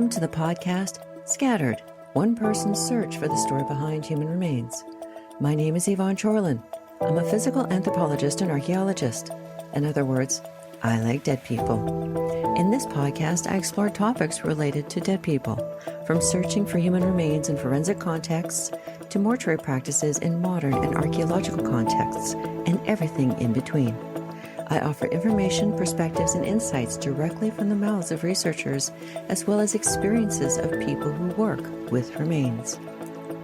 Welcome to the podcast Scattered, One Person's Search for the Story Behind Human Remains. My name is Yvonne Chorlin. I'm a physical anthropologist and archaeologist. In other words, I like dead people. In this podcast, I explore topics related to dead people, from searching for human remains in forensic contexts to mortuary practices in modern and archaeological contexts, and everything in between. I offer information, perspectives, and insights directly from the mouths of researchers, as well as experiences of people who work with remains.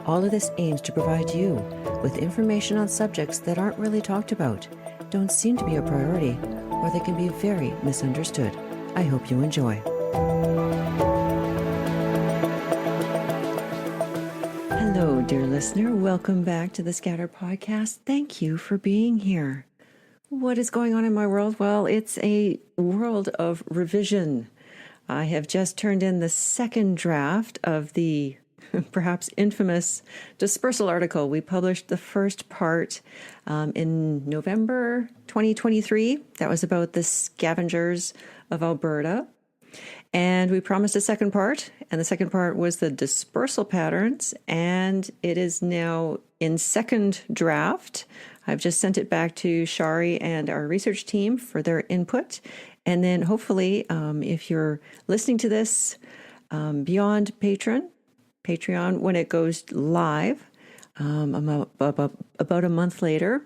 All of this aims to provide you with information on subjects that aren't really talked about, don't seem to be a priority, or they can be very misunderstood. I hope you enjoy. Hello, dear listener. Welcome back to the Scattered Podcast. Thank you for being here. What is going on in my world? Well, it's a world of revision. I have just turned in the second draft of the perhaps infamous dispersal article. We published the first part in November 2023. That was about the scavengers of Alberta. And we promised a second part, and the second part was the dispersal patterns, and it is now in second draft. I've just sent it back to Shari and our research team for their input. And then hopefully, if you're listening to this beyond Patreon, when it goes live about a month later,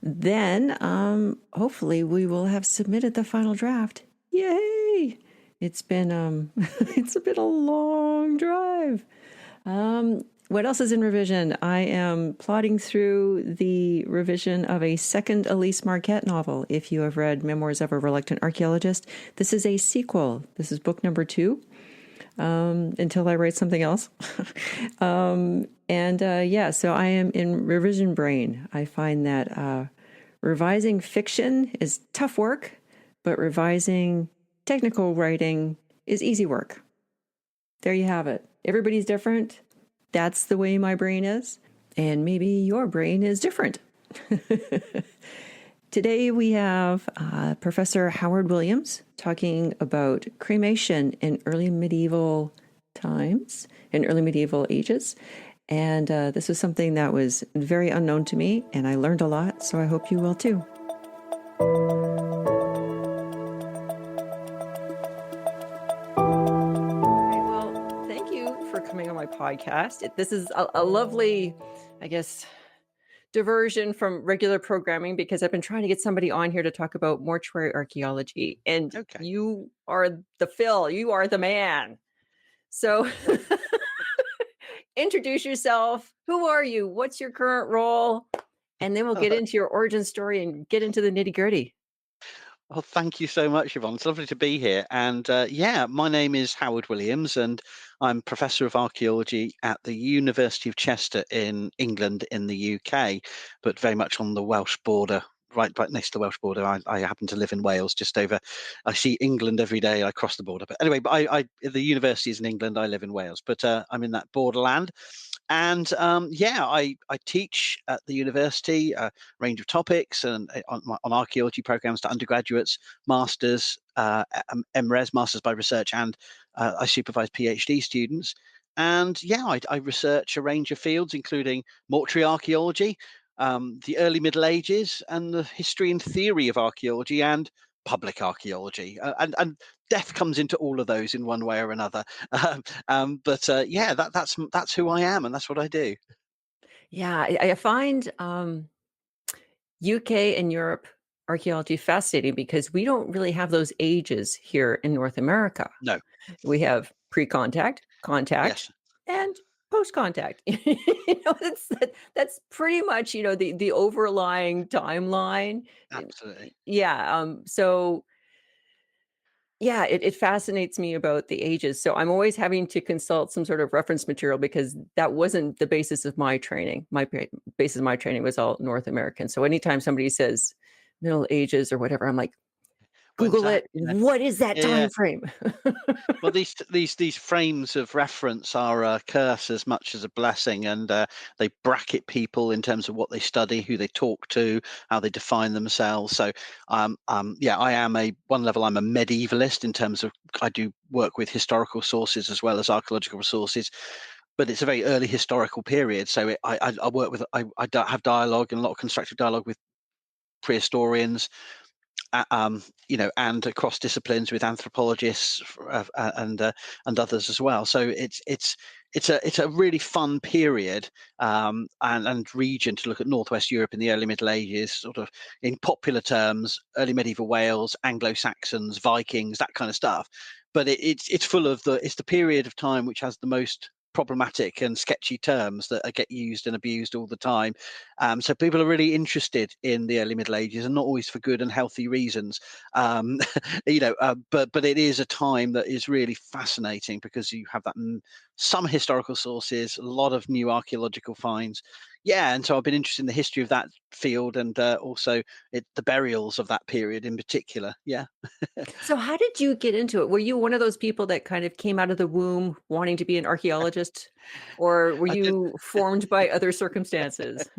then hopefully we will have submitted the final draft. Yay! It's been a long drive. What else is in revision? I am plodding through the revision of a second Elise Marquette novel. If you have read Memoirs of a Reluctant Archaeologist, this is a sequel. This is book number 2, until I write something else. So I am in revision brain. I find that revising fiction is tough work, but revising technical writing is easy work. There you have it. Everybody's different. That's the way my brain is, and maybe your brain is different. Today we have Professor Howard Williams talking about cremation in early medieval times, in early medieval ages. And this was something that was very unknown to me, and I learned a lot, so I hope you will too. Podcast. This is a lovely, I guess, diversion from regular programming, because I've been trying to get somebody on here to talk about mortuary archaeology, and You are the Phil, you are the man. So introduce yourself. Who are you? What's your current role? And then we'll get into your origin story and get into the nitty-gritty. Well, thank you so much, Yvonne. It's lovely to be here. And my name is Howard Williams, and I'm Professor of Archaeology at the University of Chester in England in the UK, but very much on the Welsh border, right next to the Welsh border. I happen to live in Wales, just over. I see England every day. I cross the border. But anyway, the university is in England. I live in Wales, but I'm in that borderland. And I teach at the university a range of topics and on archaeology programs to undergraduates, masters, MRes, masters by research, and I supervise PhD students. And I research a range of fields, including mortuary archaeology, the early Middle Ages, and the history and theory of archaeology, and public archaeology, and death comes into all of those in one way or another. That's who I am, and that's what I do. Yeah, I find UK and Europe archaeology fascinating, because we don't really have those ages here in North America. No, we have pre-contact, contact, yes, and post-contact. That's pretty much the overlying timeline. absolutely. It fascinates me about the ages. So I'm always having to consult some sort of reference material, because that wasn't the basis of my training. My basis of my training was all North American. So anytime somebody says Middle Ages or whatever, I'm like, When's Google that? it. What is that Yeah, yeah. time frame? Well, these frames of reference are a curse as much as a blessing, and they bracket people in terms of what they study, who they talk to, how they define themselves. So, yeah, I am a one level. I'm a medievalist in terms of I do work with historical sources as well as archaeological sources, but it's a very early historical period. So I work with have dialogue and a lot of constructive dialogue with prehistorians, and across disciplines with anthropologists and others as well. So it's a really fun period, and region to look at Northwest Europe in the early Middle Ages, sort of in popular terms, early medieval Wales, Anglo-Saxons, Vikings, that kind of stuff. But it's full of it's the period of time which has the most problematic and sketchy terms that get used and abused all the time. So people are really interested in the early Middle Ages, and not always for good and healthy reasons. Um, but it is a time that is really fascinating because you have that some historical sources, a lot of new archaeological finds. Yeah, and so I've been interested in the history of that field, and also the burials of that period in particular. Yeah. So how did you get into it? Were you one of those people that kind of came out of the womb wanting to be an archaeologist, or were I did. you formed by other circumstances?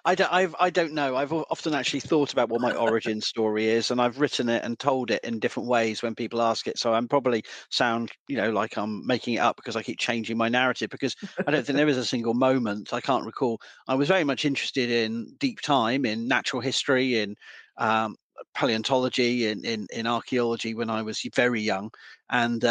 I don't know. I've often actually thought about what my origin story is, and I've written it and told it in different ways when people ask it. So I'm probably sound, like I'm making it up because I keep changing my narrative, because I don't think there is a single moment I can't recall. I was very much interested in deep time, in natural history, in um, paleontology, in archaeology when I was very young, and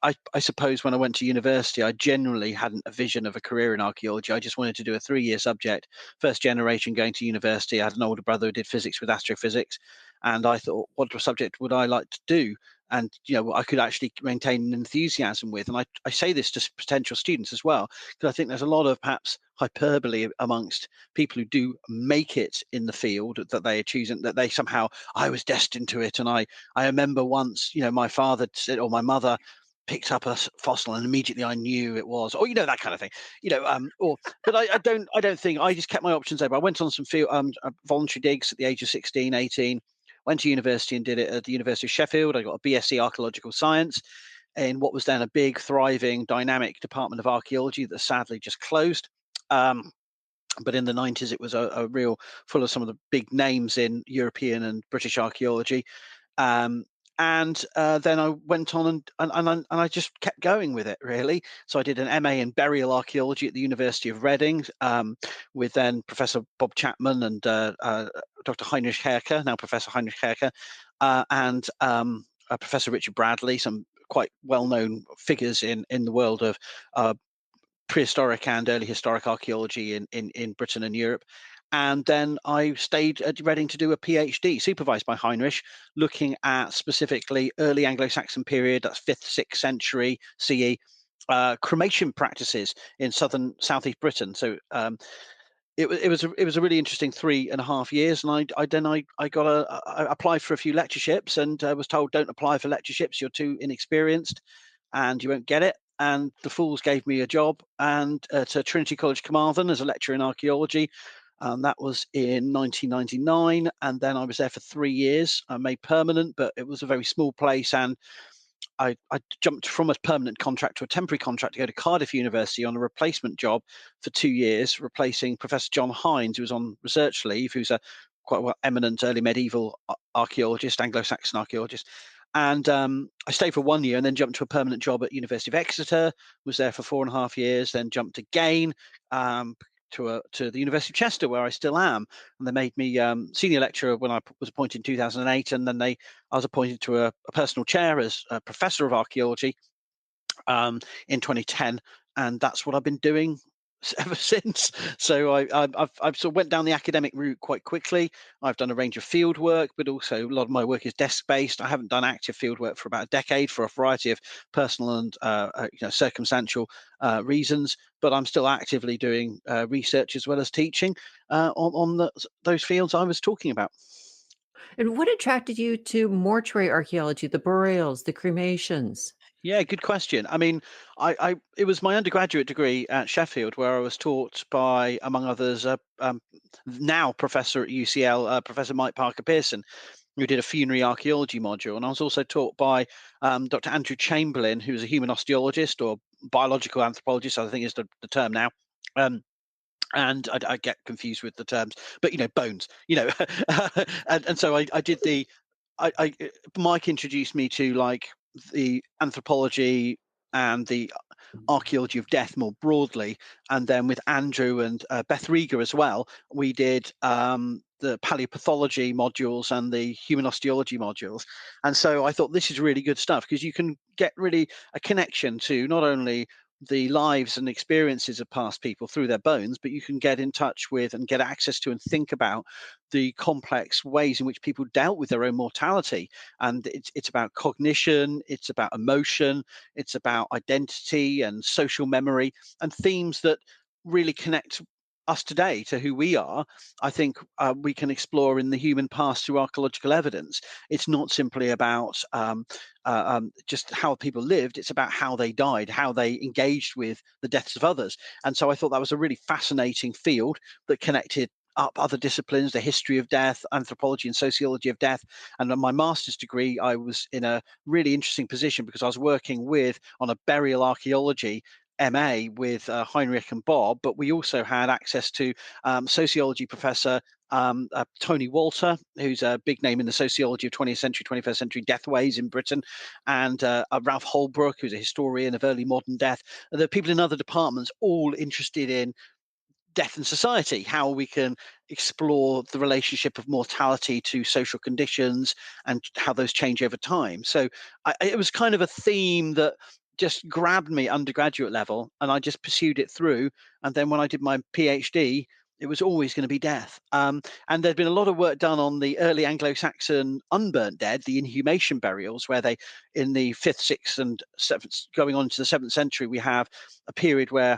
I suppose when I went to university, I generally hadn't a vision of a career in archaeology. I just wanted to do a 3 year subject. First generation going to university. I had an older brother who did physics with astrophysics, and I thought, what subject would I like to do? And I could actually maintain an enthusiasm with. And I say this to potential students as well, because I think there's a lot of perhaps hyperbole amongst people who do make it in the field that they are choosing, that they somehow, I was destined to it. And I remember once, my father said, or my mother picked up a fossil, and immediately I knew it was, or that kind of thing, or but I don't think. I just kept my options open. I went on some field voluntary digs at the age of 16, 18. Went to university and did it at the University of Sheffield. I got a BSc archaeological science in what was then a big, thriving, dynamic department of archaeology that sadly just closed. But in the 90s, it was a real full of some of the big names in European and British archaeology. Um, and then I went on and I just kept going with it, really. So I did an MA in burial archaeology at the University of Reading, with then Professor Bob Chapman and Dr. Heinrich Herker, now Professor Heinrich Herker, and Professor Richard Bradley, some quite well-known figures in the world of prehistoric and early historic archaeology in Britain and Europe. And then I stayed at Reading to do a PhD, supervised by Heinrich, looking at specifically early Anglo-Saxon period, that's 5th, 6th century CE, cremation practices in southeast Britain. So it was a really interesting 3.5 years, and I got I applied for a few lectureships, and was told, don't apply for lectureships, you're too inexperienced and you won't get it. And the fools gave me a job and to Trinity College Carmarthen as a lecturer in archaeology. That was in 1999, and then I was there for 3 years. I made permanent, but it was a very small place, and I jumped from a permanent contract to a temporary contract to go to Cardiff University on a replacement job for 2 years, replacing Professor John Hines, who was on research leave, who's a quite well eminent early medieval archaeologist, Anglo-Saxon archaeologist. And I stayed for 1 year and then jumped to a permanent job at University of Exeter. Was there for 4.5 years. Then jumped again um, to the University of Chester, where I still am. And they made me senior lecturer when I was appointed in 2008, and then I was appointed to a personal chair as a Professor of Archaeology in 2010, and that's what I've been doing ever since. So I've sort of went down the academic route quite quickly. I've done a range of field work, but also a lot of my work is desk based. I haven't done active field work for about a decade for a variety of personal and circumstantial reasons. But I'm still actively doing research as well as teaching on those fields I was talking about. And what attracted you to mortuary archaeology, the burials, the cremations? Yeah, good question. I mean, it was my undergraduate degree at Sheffield where I was taught by, among others, now professor at UCL, Professor Mike Parker Pearson. who did a funerary archaeology module, and I was also taught by Dr. Andrew Chamberlain, who's a human osteologist or biological anthropologist, I think is the term now. Um, and I get confused with the terms, but bones, and so I did the, Mike introduced me to like the anthropology and the archaeology of death more broadly, and then with Andrew and Beth Rieger as well, we did the paleopathology modules and the human osteology modules, and so I thought this is really good stuff because you can get really a connection to not only the lives and experiences of past people through their bones, but you can get in touch with and get access to and think about the complex ways in which people dealt with their own mortality. And it's about cognition, it's about emotion, it's about identity and social memory, and themes that really connect us today to who we are. I think we can explore in the human past through archaeological evidence. It's not simply about just how people lived, it's about how they died, how they engaged with the deaths of others. And so I thought that was a really fascinating field that connected up other disciplines, the history of death, anthropology and sociology of death. And on my master's degree, I was in a really interesting position because I was working on a burial archaeology MA with Heinrich and Bob, but we also had access to sociology professor Tony Walter, who's a big name in the sociology of 20th century, 21st century deathways in Britain, and Ralph Holbrook, who's a historian of early modern death. The people in other departments all interested in death and society, how we can explore the relationship of mortality to social conditions and how those change over time. So it was kind of a theme that just grabbed me undergraduate level, and I just pursued it through. And then when I did my PhD, it was always going to be death. And there'd been a lot of work done on the early Anglo-Saxon unburnt dead, the inhumation burials, where they, in the 5th, 6th, and 7th, going on to the 7th century, we have a period where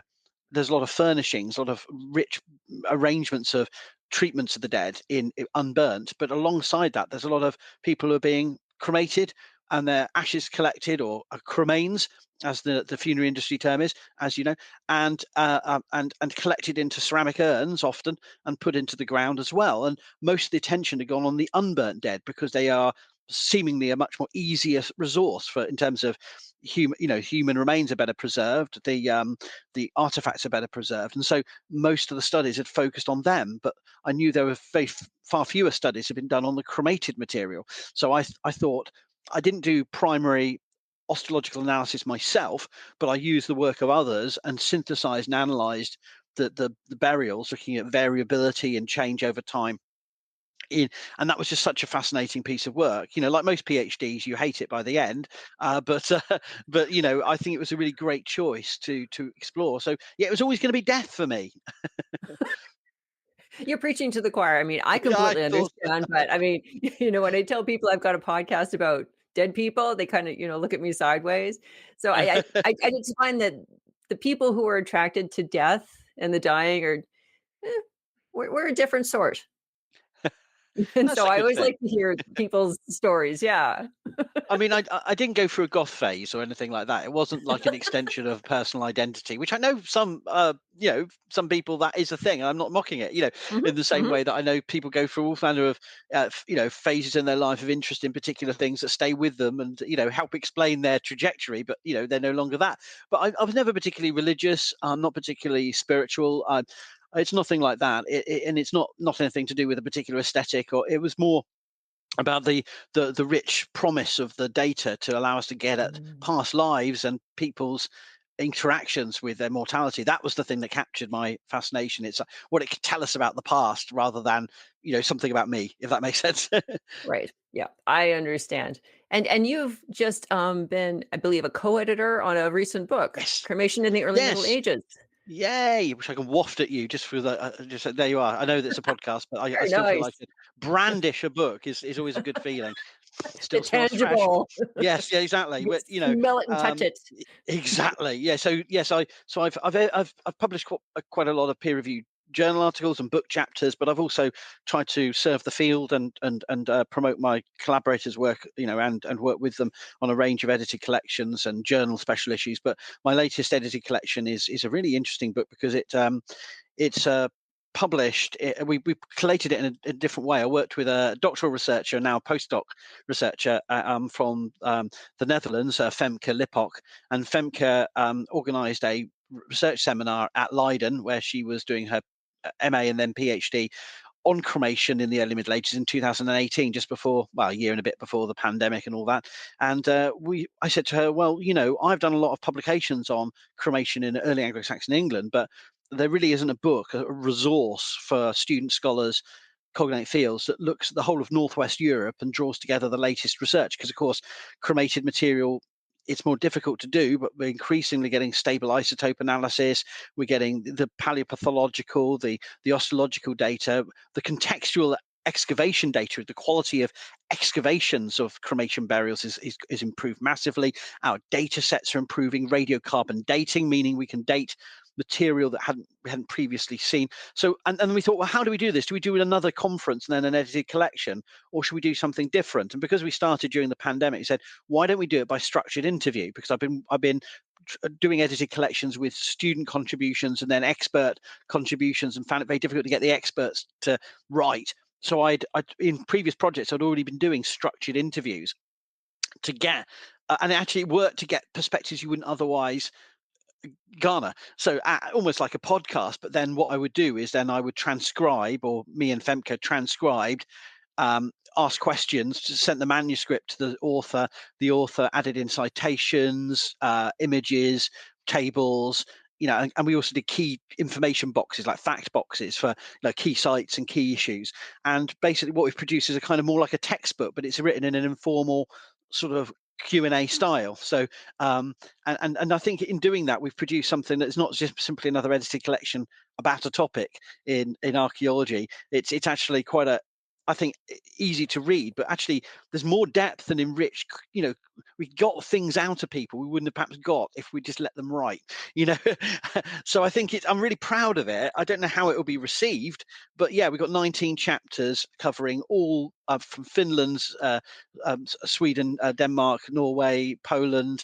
there's a lot of furnishings, a lot of rich arrangements of treatments of the dead in unburnt. But alongside that, there's a lot of people who are being cremated and their ashes collected, or cremains, as the funerary industry term is, as you know, and collected into ceramic urns often and put into the ground as well. And most of the attention had gone on the unburnt dead because they are seemingly a much more easier resource for, in terms of human remains are better preserved, the artifacts are better preserved, and so most of the studies had focused on them. But I knew there were far fewer studies had been done on the cremated material. So I thought, I didn't do primary osteological analysis myself, but I used the work of others and synthesized and analyzed the burials, looking at variability and change over time. And that was just such a fascinating piece of work. Like most PhDs, you hate it by the end, but but I think it was a really great choice to explore. So yeah, it was always going to be death for me. You're preaching to the choir. I mean, I Yeah, I completely thought. understand, but I mean, when I tell people I've got a podcast about dead people, they kind of, look at me sideways. So I just find that the people who are attracted to death and the dying are, eh, we're a different sort. And That's so a I good always thing. like to hear people's stories. Yeah. I mean, I didn't go through a goth phase or anything like that. It wasn't like an extension of personal identity, which I know some people, that is a thing. I'm not mocking it. Mhm, In the same mhm. way that I know people go through all manner of phases in their life of interest in particular things that stay with them and help explain their trajectory. But they're no longer that. But I was never particularly religious. I'm not particularly spiritual. It's nothing like that, and it's not anything to do with a particular aesthetic. Or it was more about the rich promise of the data to allow us to get at Mm. past lives and people's interactions with their mortality. That was the thing that captured my fascination. It's what it could tell us about the past rather than something about me, if that makes sense. Right. Yeah, I understand. And you've just been, I believe, a co-editor on a recent book, Yes, Cremation in the Early Middle yes. Ages. Yay! Wish I can waft at you just for the just there you are. I know that's a podcast, but I Very still feel nice. like it. Brandish a book is always a good feeling. The Still smells fresh. tangible. Yes, yeah, exactly. You But smell it and touch um, it. exactly. Yeah. So yes, I've published quite a lot of peer reviewed journal articles and book chapters, but I've also tried to serve the field and promote my collaborators' work, and work with them on a range of edited collections and journal special issues. But my latest edited collection is a really interesting book because it's published it, we collated it in a different way. I worked with a doctoral researcher, now postdoc researcher from the Netherlands, Femke Lippok, and Femke organised a research seminar at Leiden where she was doing her MA and then PhD on cremation in the early Middle Ages in 2018, just before, well, a year and a bit before the pandemic and all that. And I said to her, well, I've done a lot of publications on cremation in early Anglo-Saxon England, but there really isn't a book, a resource for student scholars, cognate fields that looks at the whole of Northwest Europe and draws together the latest research. Because, of course, cremated material, it's more difficult to do, but we're increasingly getting stable isotope analysis. We're getting the paleopathological, the osteological data, the contextual excavation data. The quality of excavations of cremation burials is improved massively. Our data sets are improving. Radiocarbon dating, meaning we can date material that we hadn't previously seen. So, and we thought, well, how do we do this? Do we do another conference and then an edited collection, or should we do something different? And because we started during the pandemic, we said, why don't we do it by structured interview? Because I've been doing edited collections with student contributions and then expert contributions, and found it very difficult to get the experts to write. So I'd in previous projects, I'd already been doing structured interviews to get, and it actually worked to get perspectives you wouldn't otherwise garner. So almost like a podcast. But then what I would do is then I would transcribe, or me and Femke transcribed, ask questions, sent the manuscript to the author. The author added in citations, images, tables, and we also did key information boxes, like fact boxes for key sites and key issues. And basically what we've produced is a kind of more like a textbook, but it's written in an informal sort of Q&A style. So and I think in doing that, we've produced something that's not just simply another edited collection about a topic in archaeology. It's actually quite a, I think, easy to read, but actually there's more depth and enriched. We got things out of people we wouldn't have perhaps got if we just let them write. So I think I'm really proud of it. I don't know how it will be received, but yeah, we've got 19 chapters covering all from Finland's, Sweden, Denmark, Norway, Poland,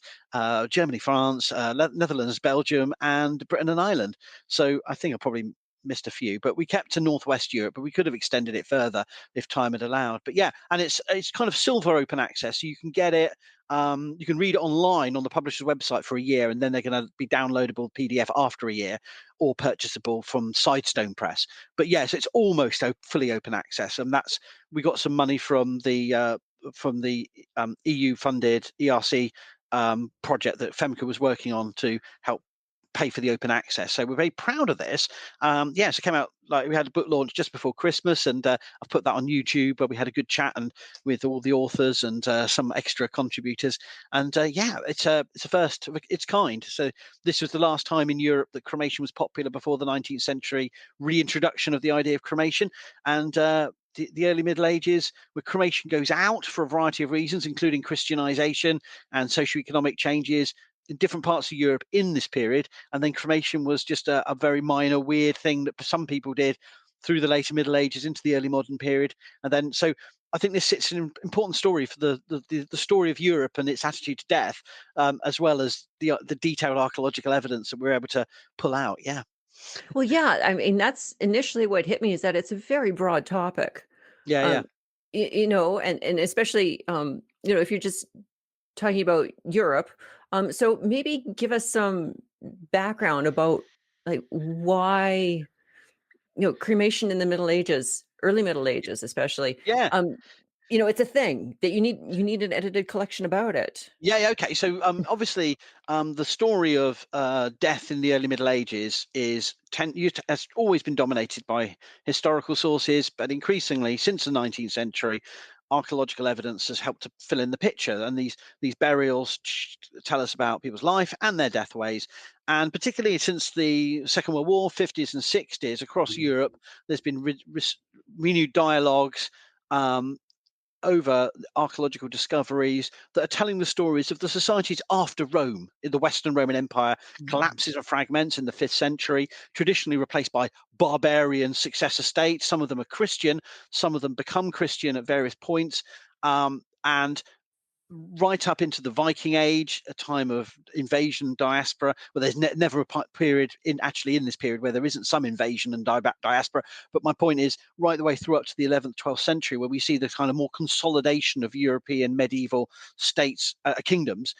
Germany, France, Netherlands, Belgium, and Britain and Ireland. So I think I probably missed a few, but we kept to Northwest Europe, but we could have extended it further if time had allowed. But yeah, and it's kind of silver open access, so you can get it. You can read it online on the publisher's website for a year, and then they're going to be downloadable PDF after a year, or purchasable from Sidestone Press. But yeah, so it's almost fully open access, and we got some money from the EU funded ERC project that Femke was working on to help pay for the open access. So we're very proud of this. So it came out, like, we had a book launch just before Christmas, and I've put that on YouTube, where we had a good chat and with all the authors and some extra contributors. And it's a first of its kind. So this was the last time in Europe that cremation was popular before the 19th century reintroduction of the idea of cremation. And the early Middle Ages, where cremation goes out for a variety of reasons, including Christianization and socioeconomic changes in different parts of Europe in this period. And then cremation was just a very minor, weird thing that some people did through the later Middle Ages into the early modern period. And then, so I think this sits an important story for the story of Europe and its attitude to death, as well as the detailed archaeological evidence that we're able to pull out. Yeah. Well, yeah, I mean, that's initially what hit me, is that it's a very broad topic. Yeah. Yeah. Um, and especially, if you're just talking about Europe, so maybe give us some background about, like, why, cremation in the Middle Ages, early Middle Ages especially, Yeah. it's a thing that you need an edited collection about it. Yeah, okay. So obviously, the story of death in the early Middle Ages has always been dominated by historical sources, but increasingly since the 19th century, archaeological evidence has helped to fill in the picture. And these burials tell us about people's life and their death ways. And particularly since the Second World War, 50s and 60s, across Europe, there's been renewed dialogues. Over archaeological discoveries that are telling the stories of the societies after Rome. In the Western Roman Empire Mhm. collapses and fragments in the 5th century, traditionally replaced by barbarian successor states. Some of them are Christian, some of them become Christian at various points. And right up into the Viking Age, a time of invasion diaspora. Well, there's never a period in this period where there isn't some invasion and diaspora. But my point is, right the way through up to the 11th, 12th century, where we see the kind of more consolidation of European medieval states, kingdoms.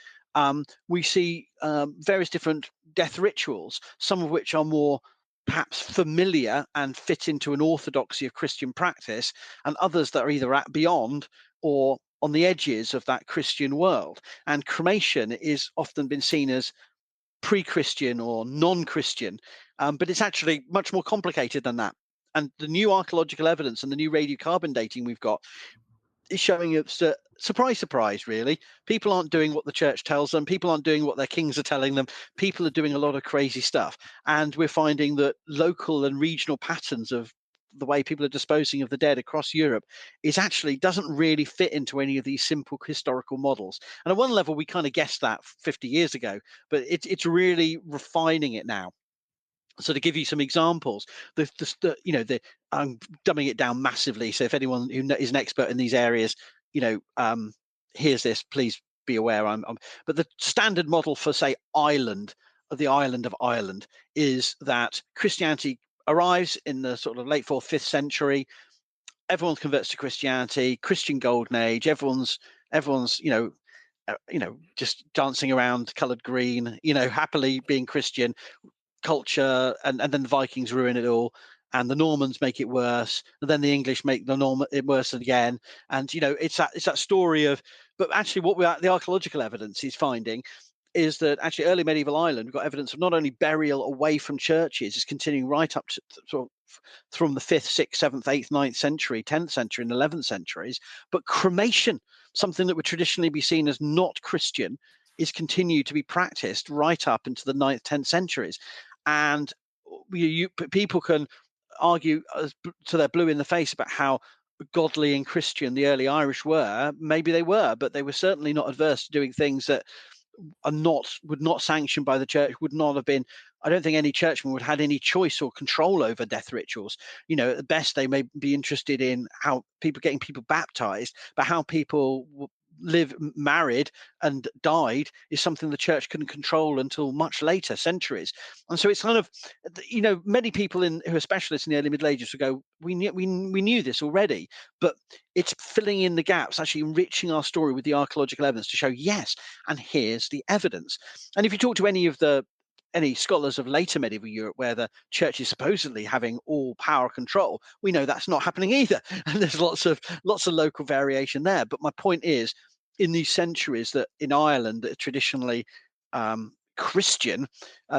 We see various different death rituals, some of which are more perhaps familiar and fit into an orthodoxy of Christian practice, and others that are either beyond or on the edges of that Christian world. And cremation is often been seen as pre-Christian or non-Christian, but it's actually much more complicated than that. And the new archaeological evidence and the new radiocarbon dating we've got is showing us that, surprise, surprise, really, people aren't doing what the church tells them. People aren't doing what their kings are telling them. People are doing a lot of crazy stuff. And we're finding that local and regional patterns of the way people are disposing of the dead across Europe is actually doesn't really fit into any of these simple historical models. And at one level, we kind of guessed that 50 years ago, but it's really refining it now. So to give you some examples, I'm dumbing it down massively. So if anyone who is an expert in these areas, hears this, please be aware. But the standard model for, say, the island of Ireland, is that Christianity arrives in the sort of late 4th, 5th century. Everyone converts to Christianity, Christian golden age. Everyone's just dancing around, coloured green, happily being Christian culture, and then the Vikings ruin it all, and the Normans make it worse, and then the English make it worse again. And it's that story of, but actually the archaeological evidence is finding is that actually early medieval Ireland, we've got evidence of not only burial away from churches, is continuing right up to sort of from the 5th, 6th, 7th, 8th, 9th century, 10th century, and 11th centuries, but cremation, something that would traditionally be seen as not Christian, is continued to be practiced right up into the 9th, 10th centuries. And people can argue till they're blue in the face about how godly and Christian the early Irish were. Maybe they were, but they were certainly not adverse to doing things that would not sanctioned by the church, would not have been. I don't think any churchman would have had any choice or control over death rituals. At the best, they may be interested in how getting people baptized, but how people married and died is something the church couldn't control until much later, centuries. And so it's kind of, many people who are specialists in the early Middle Ages would go, we knew this already, but it's filling in the gaps, actually enriching our story with the archaeological evidence to show, yes, and here's the evidence. And if you talk to any scholars of later medieval Europe, where the church is supposedly having all power control, we know that's not happening either. And there's lots of local variation there. But my point is, in these centuries that in Ireland that are traditionally Christian,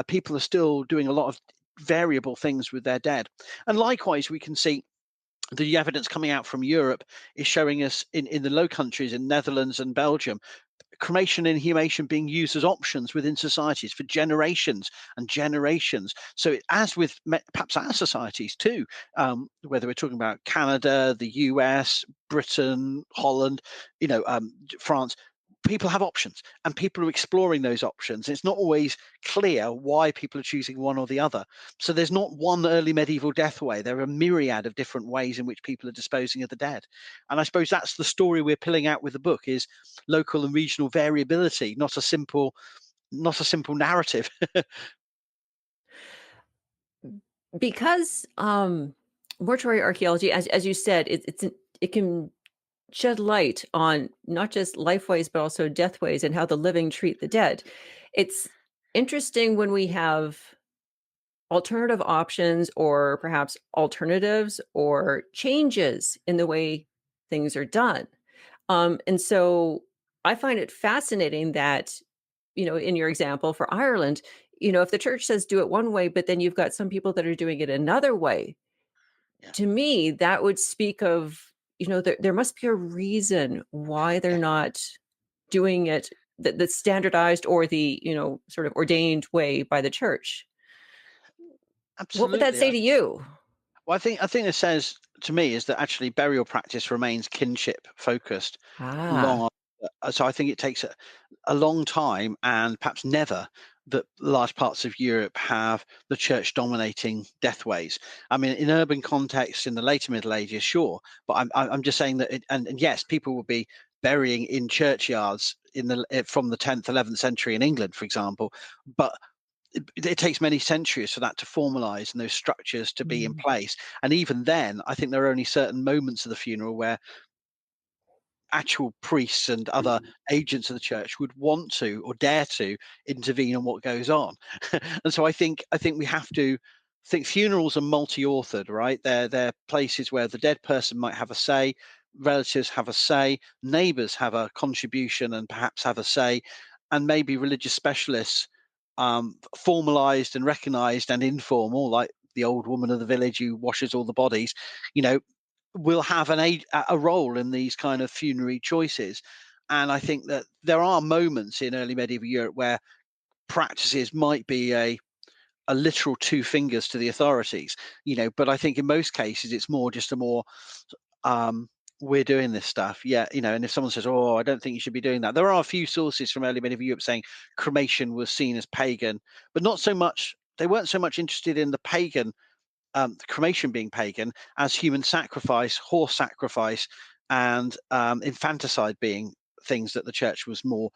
people are still doing a lot of variable things with their dead. And likewise, we can see the evidence coming out from Europe is showing us in the Low Countries, in Netherlands and Belgium, cremation and inhumation being used as options within societies for generations and generations. So as with perhaps our societies too, whether we're talking about Canada, the US, Britain, Holland, France, people have options and people are exploring those options. It's not always clear why people are choosing one or the other. So there's not one early medieval death way. There are a myriad of different ways in which people are disposing of the dead. And I suppose that's the story we're pulling out with the book, is local and regional variability, not a simple narrative. Because mortuary archaeology, as you said, it can shed light on not just life ways, but also death ways and how the living treat the dead. It's interesting when we have alternative options, or perhaps alternatives or changes in the way things are done. And so I find it fascinating that, in your example for Ireland, if the church says do it one way, but then you've got some people that are doing it another way, Yeah, to me, that would speak of, there must be a reason why they're yeah, not doing it the standardized or the, sort of ordained way by the church. What would that absolutely. say to you? Well, I think it says to me is that actually burial practice remains kinship focused Ah, long. So I think it takes a long time, and perhaps never, that large parts of Europe have the church dominating death ways. I mean, in urban contexts in the later Middle Ages, sure, but I'm just saying that and yes, people will be burying in churchyards from the 10th, 11th century in England, for example. But it takes many centuries for that to formalize and those structures to be in Mm. place. And even then, I think there are only certain moments of the funeral where actual priests and other agents of the church would want to or dare to intervene on what goes on. And so I think we have to think funerals are multi-authored, right? They're places where the dead person might have a say, relatives have a say, neighbors have a contribution and perhaps have a say, and maybe religious specialists, formalized and recognized and informal, like the old woman of the village who washes all the bodies, you know, will have a role in these kind of funerary choices. And I think that there are moments in early medieval Europe where practices might be a literal two fingers to the authorities, but I think in most cases it's more just a more, um, we're doing this stuff. Yeah. And if someone says, oh, I don't think you should be doing that, there are a few sources from early medieval Europe saying cremation was seen as pagan, but not so much, they weren't so much interested in the pagan, cremation being pagan, as human sacrifice, horse sacrifice, and infanticide being things that the church was more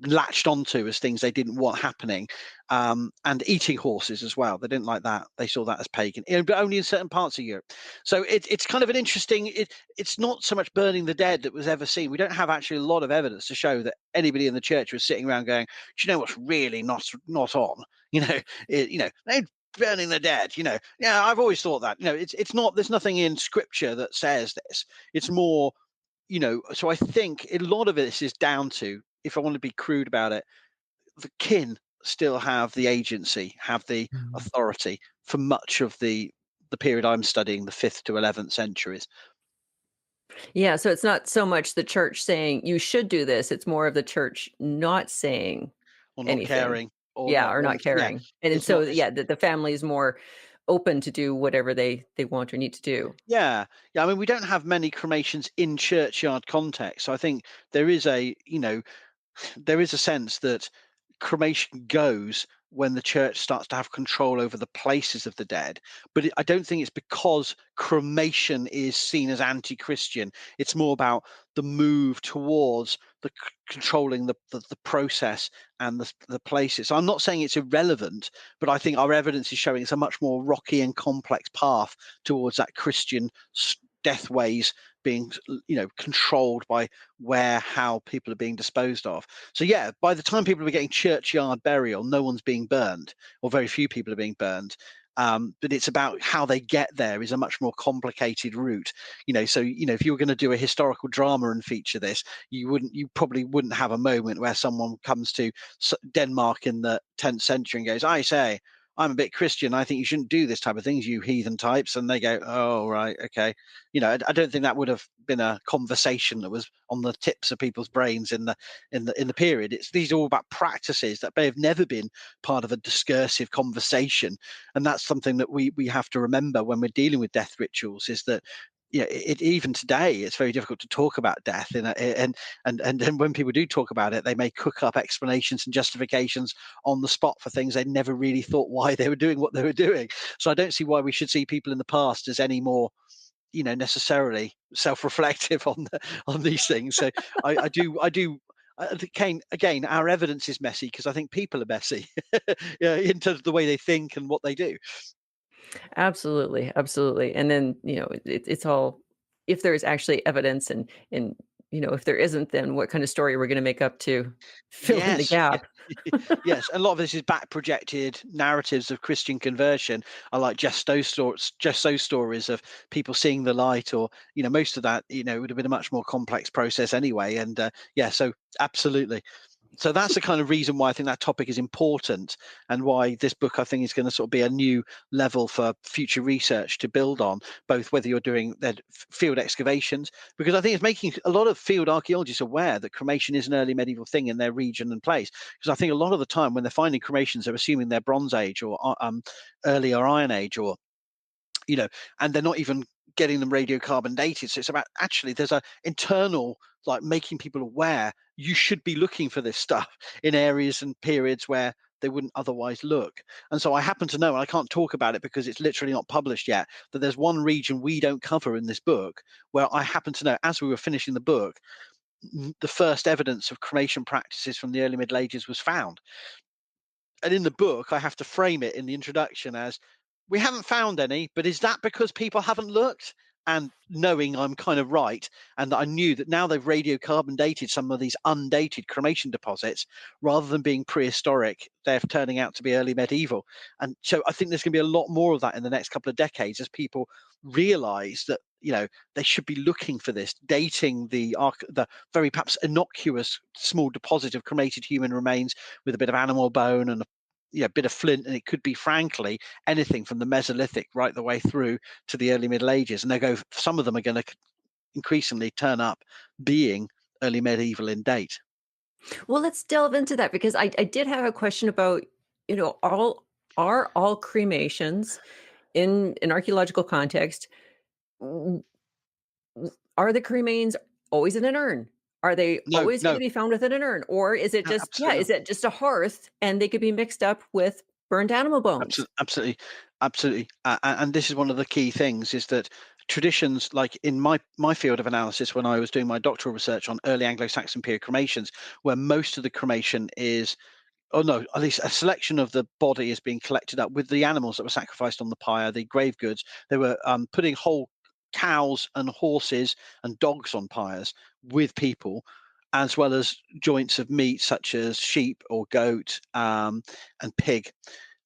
latched onto as things they didn't want happening, and eating horses as well. They didn't like that. They saw that as pagan, but only in certain parts of Europe. So it's kind of an interesting. It's not so much burning the dead that was ever seen. We don't have actually a lot of evidence to show that anybody in the church was sitting around going, "Do you know what's really not on?" They're burning the dead. Yeah, I've always thought that. It's not. There's nothing in scripture that says this. It's more, so I think a lot of this is down to, if I want to be crude about it, the kin still have the agency, have the Mm. authority for much of the period I'm studying, the 5th to 11th centuries. Yeah, so it's not so much the church saying, "You should do this," it's more of the church not saying Or not anything. caring, or Yeah, not or not want. Yeah, caring. And it's so, not. It's yeah, the family is more open to do whatever they want or need to do. Yeah, yeah. I mean, we don't have many cremations in churchyard context. So I think there is a sense that cremation goes when the church starts to have control over the places of the dead. But I don't think it's because cremation is seen as anti-Christian. It's more about the move towards controlling the process and the places. So I'm not saying it's irrelevant, but I think our evidence is showing it's a much more rocky and complex path towards that Christian death ways being, controlled by how people are being disposed of. So yeah, by the time people are getting churchyard burial, no one's being burned, or very few people are being burned. But it's about how they get there is a much more complicated route. So if you were going to do a historical drama and feature this, you probably wouldn't have a moment where someone comes to Denmark in the 10th century and goes, "I say, I'm a bit Christian. I think you shouldn't do this type of things, you heathen types." And they go, "Oh, right, okay." I don't think that would have been a conversation that was on the tips of people's brains in the period. These are all about practices that may have never been part of a discursive conversation, and that's something that we have to remember when we're dealing with death rituals. Is that even today it's very difficult to talk about death, and then when people do talk about it, they may cook up explanations and justifications on the spot for things they never really thought why they were doing what they were doing. So I don't see why we should see people in the past as any more, necessarily self-reflective on these things. So I do. Again, our evidence is messy because I think people are messy, yeah, in terms of the way they think and what they do. Absolutely, absolutely. And then, it's all, if there's actually evidence, and if there isn't, then what kind of story we're gonna make up to fill in the Yes, gap. yes. A lot of this is back projected narratives of Christian conversion. I like just those stories of people seeing the light, or most of that, would have been a much more complex process anyway. And yeah, so absolutely. So that's the kind of reason why I think that topic is important, and why this book, I think, is going to sort of be a new level for future research to build on, both whether you're doing field excavations, because I think it's making a lot of field archaeologists aware that cremation is an early medieval thing in their region and place. Because I think a lot of the time when they're finding cremations, they're assuming they're Bronze Age or earlier Iron Age, or you know, and they're not even getting them radiocarbon dated. So it's about, actually there's a internal, like, making people aware you should be looking for this stuff in areas and periods where they wouldn't otherwise look. And so I happen to know, and I can't talk about it because it's literally not published yet, that there's one region we don't cover in this book, where I happen to know, as we were finishing the book, the first evidence of cremation practices from the early Middle Ages was found. And in the book, I have to frame it in the introduction as, we haven't found any, but is that because people haven't looked? And knowing I'm kind of right, and that I knew that now they've radiocarbon dated some of these undated cremation deposits, rather than being prehistoric, they're turning out to be early medieval. And so I think there's going to be a lot more of that in the next couple of decades as people realize that, they should be looking for this, dating the very perhaps innocuous small deposit of cremated human remains with a bit of animal bone and a bit of flint, and it could be, frankly, anything from the Mesolithic right the way through to the early Middle Ages. And some of them are going to increasingly turn up being early medieval in date. Well, let's delve into that because I did have a question about, all are all cremations in an archaeological context, w- are the cremains always in an urn? Are they No, always going no, to be found within an urn? Or is it just, yeah, absolutely is not. it just a hearth and they could be mixed up with burnt animal bones? Absolutely, absolutely, absolutely. And this is one of the key things: is that traditions, like in my field of analysis, when I was doing my doctoral research on early Anglo-Saxon period cremations, where most of the cremation is, oh no, at least a selection of the body is being collected up with the animals that were sacrificed on the pyre, the grave goods. They were putting whole cows and horses and dogs on pyres with people, as well as joints of meat such as sheep or goat, and pig.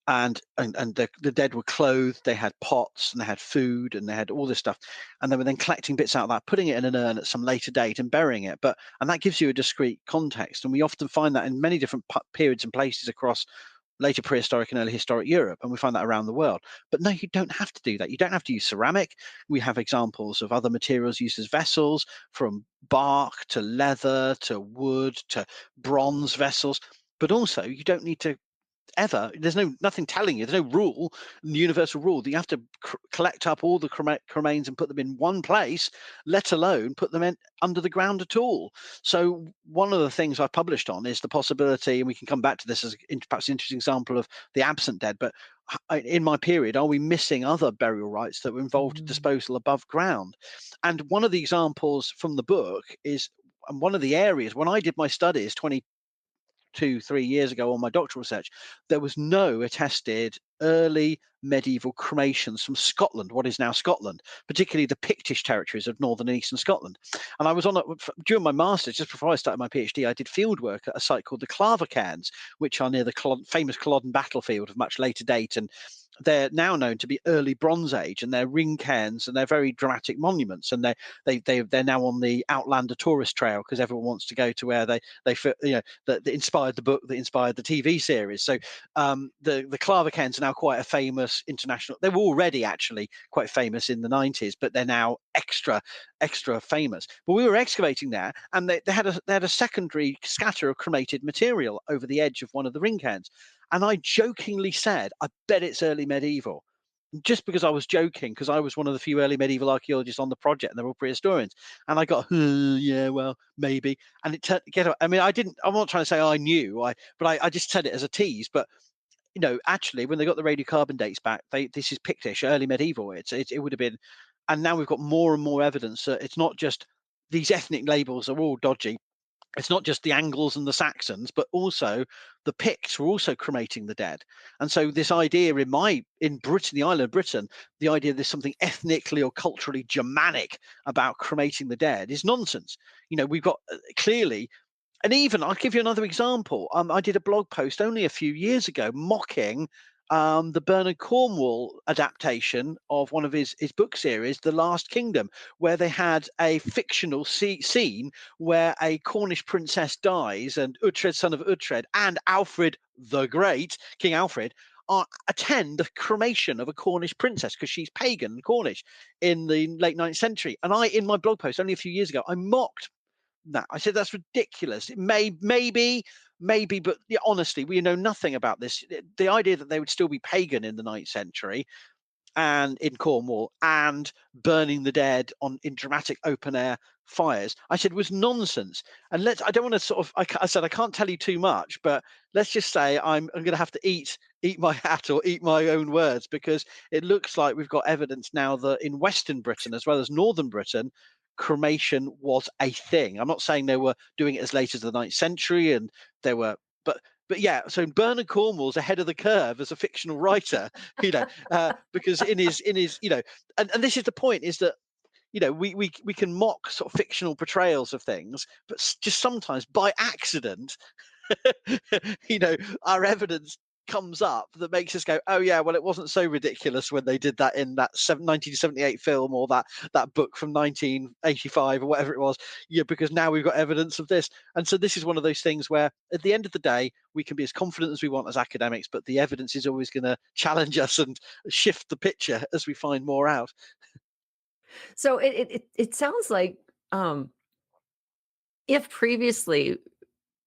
And the dead were clothed, they had pots and they had food and they had all this stuff, and they were then collecting bits out of that, putting it in an urn at some later date and burying it. And that gives you a discrete context, and we often find that in many different periods and places across later prehistoric and early historic Europe, and we find that around the world. But no, you don't have to do that. You don't have to use ceramic. We have examples of other materials used as vessels, from bark to leather to wood to bronze vessels. But also, you don't need to ever, there's nothing telling you, there's no rule, universal rule, that you have to collect up all the cremains and put them in one place, let alone put them in under the ground at all. So one of the things I published on is the possibility, and we can come back to this as perhaps an interesting example of the absent dead, but in my period, are we missing other burial rites that were involved Mm. disposal above ground? And one of the examples from the book is, and one of the areas when I did my studies 2-3 years ago on my doctoral research, there was no attested early medieval cremations from Scotland, what is now Scotland, particularly the Pictish territories of northern and eastern Scotland. And I was during my master's, just before I started my PhD, I did field work at a site called the Clavercairns, which are near the famous Culloden battlefield of much later date. And they're now known to be early Bronze Age, and they're ring cairns and they're very dramatic monuments. And they're now on the Outlander tourist trail because everyone wants to go to where they that inspired the book, that inspired the TV series. So the Clavercairns are now quite a famous international. They were already actually quite famous in the 90s, but they're now extra famous. But we were excavating there, and they had a secondary scatter of cremated material over the edge of one of the ring cairns. And I jokingly said, I bet it's early medieval, just because I was joking, because I was one of the few early medieval archaeologists on the project, and they're all prehistorians. And I got, yeah, well, maybe. And it turned, I mean, I'm not trying to say I knew, but I just said it as a tease. But actually, when they got the radiocarbon dates back, this is Pictish, early medieval. It would have been, and now we've got more and more evidence that it's not just these ethnic labels are all dodgy. It's not just the Angles and the Saxons, but also the Picts were also cremating the dead. And so this idea in Britain, the island of Britain, the idea there's something ethnically or culturally Germanic about cremating the dead is nonsense. We've got clearly, and even I'll give you another example. I did a blog post only a few years ago mocking the Bernard Cornwell adaptation of one of his book series, The Last Kingdom, where they had a fictional scene where a Cornish princess dies, and Uhtred, son of Uhtred, and Alfred the Great, King Alfred, attend the cremation of a Cornish princess because she's pagan and Cornish in the late 19th century. And in my blog post only a few years ago, I mocked that. I said that's ridiculous. It maybe, but yeah, honestly, we know nothing about this. The idea that they would still be pagan in the 9th century and in Cornwall and burning the dead in dramatic open air fires, I said was nonsense. And I don't want to sort of, I said I can't tell you too much, but let's just say I'm going to have to eat my hat or eat my own words, because it looks like we've got evidence now that in Western Britain as well as Northern Britain, cremation was a thing. I'm not saying they were doing it as late as the 9th century, and there were, but yeah. So Bernard Cornwell's ahead of the curve as a fictional writer, because in his and this is the point, is that we can mock sort of fictional portrayals of things, but just sometimes by accident, you know, our evidence comes up that makes us go, oh yeah, well, it wasn't so ridiculous when they did that in that 1978 film, or that book from 1985 or whatever it was. Yeah, because now we've got evidence of this. And so this is one of those things where at the end of the day we can be as confident as we want as academics, but the evidence is always going to challenge us and shift the picture as we find more out. So it sounds like, um, if previously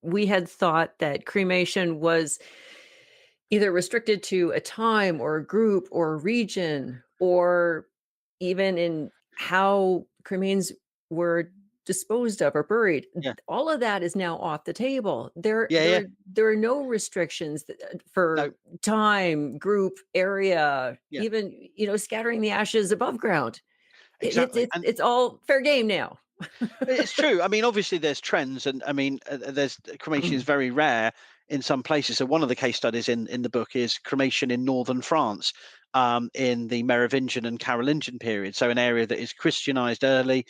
we had thought that cremation was either restricted to a time or a group or a region, or even in how cremains were disposed of or buried, Yeah, all of that is now off the table. There yeah, there yeah. are there are no restrictions No, for time, group, area, yeah, even, scattering the ashes above ground. exactly. And It's all fair game now. it's true. I mean, obviously, there's trends, and I mean, there's cremation is very rare in some places. So one of the case studies in the book is cremation in northern France, in the Merovingian and Carolingian period. So an area that is Christianized early,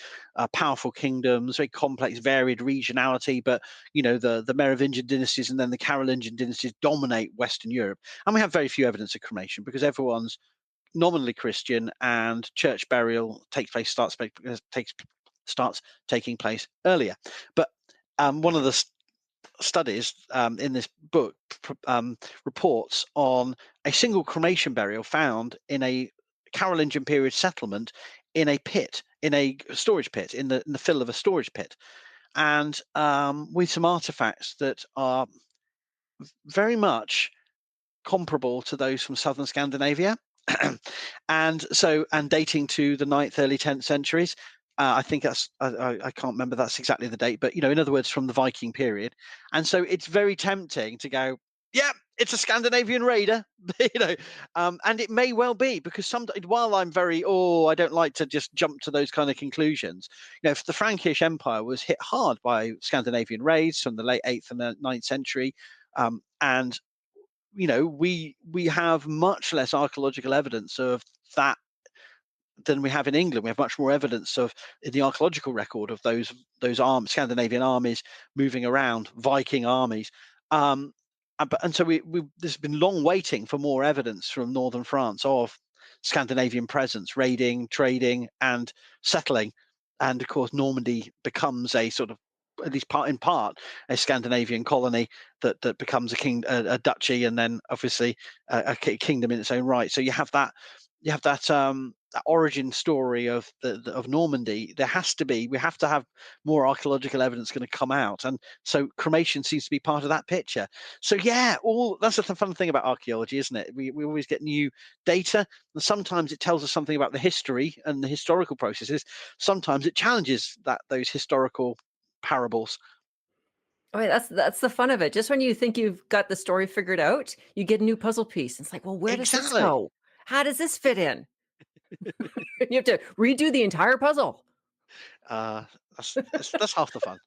powerful kingdoms, very complex, varied regionality. But the Merovingian dynasties and then the Carolingian dynasties dominate Western Europe, and we have very few evidence of cremation because everyone's nominally Christian, and church burial starts taking place earlier. But one of the studies in this book reports on a single cremation burial found in a Carolingian period settlement, in a pit, in a storage pit, in the fill of a storage pit, and with some artifacts that are very much comparable to those from southern Scandinavia, and dating to the 9th, early 10th centuries. I think I can't remember that's exactly the date, but in other words, from the Viking period. And so it's very tempting to go, yeah, it's a Scandinavian raider, and it may well be, because while I'm I don't like to just jump to those kind of conclusions. If the Frankish Empire was hit hard by Scandinavian raids from the late 8th and the 9th century, and we have much less archaeological evidence of that than we have in England. We have much more evidence of in the archaeological record of those Scandinavian armies moving around, Viking armies. And so there's been long waiting for more evidence from northern France of Scandinavian presence, raiding, trading, and settling. And of course, Normandy becomes a sort of, at least in part, a Scandinavian colony that becomes a duchy, and then obviously a kingdom in its own right. So you have that origin story of of Normandy. We have to have more archaeological evidence going to come out, and so cremation seems to be part of that picture. So yeah, all that's the fun thing about archaeology, isn't it? We always get new data, and sometimes it tells us something about the history and the historical processes. Sometimes it challenges those historical parables. Oh, yeah, that's the fun of it. Just when you think you've got the story figured out, you get a new puzzle piece. It's like, well, where does this Exactly. go? How does this fit in? You have to redo the entire puzzle. uh that's half the fun.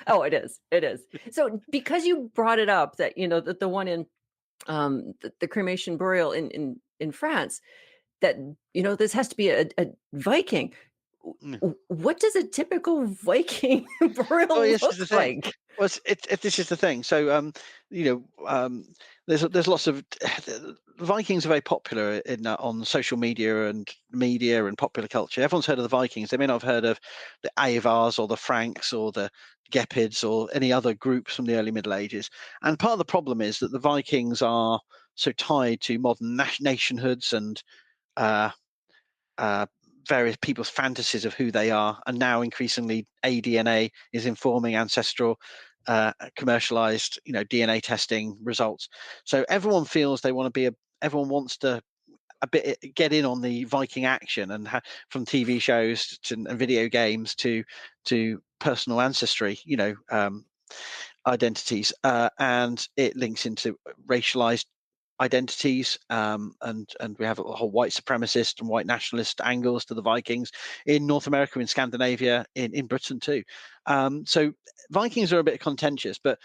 Oh, it is. It is. So because you brought it up that, the one in the cremation burial in France, that, this has to be a Viking. Mm. What does a typical Viking Oh, burial yes, this is look the thing. like? Well, this is the thing. So, you know, um, there's lots of Vikings are very popular on social media and popular culture. Everyone's heard of the Vikings. They may not have heard of the Avars or the Franks or the Gepids or any other groups from the early Middle Ages. And part of the problem is that the Vikings are so tied to modern nationhoods and uh, uh, various people's fantasies of who they are, and now increasingly aDNA is informing ancestral commercialized, DNA testing results. So everyone feels they want to everyone wants to a bit get in on the Viking action, and from TV shows and video games to personal ancestry, identities, and it links into racialized identities, and we have a whole white supremacist and white nationalist angles to the Vikings in North America, in Scandinavia, in Britain too. So Vikings are a bit contentious, but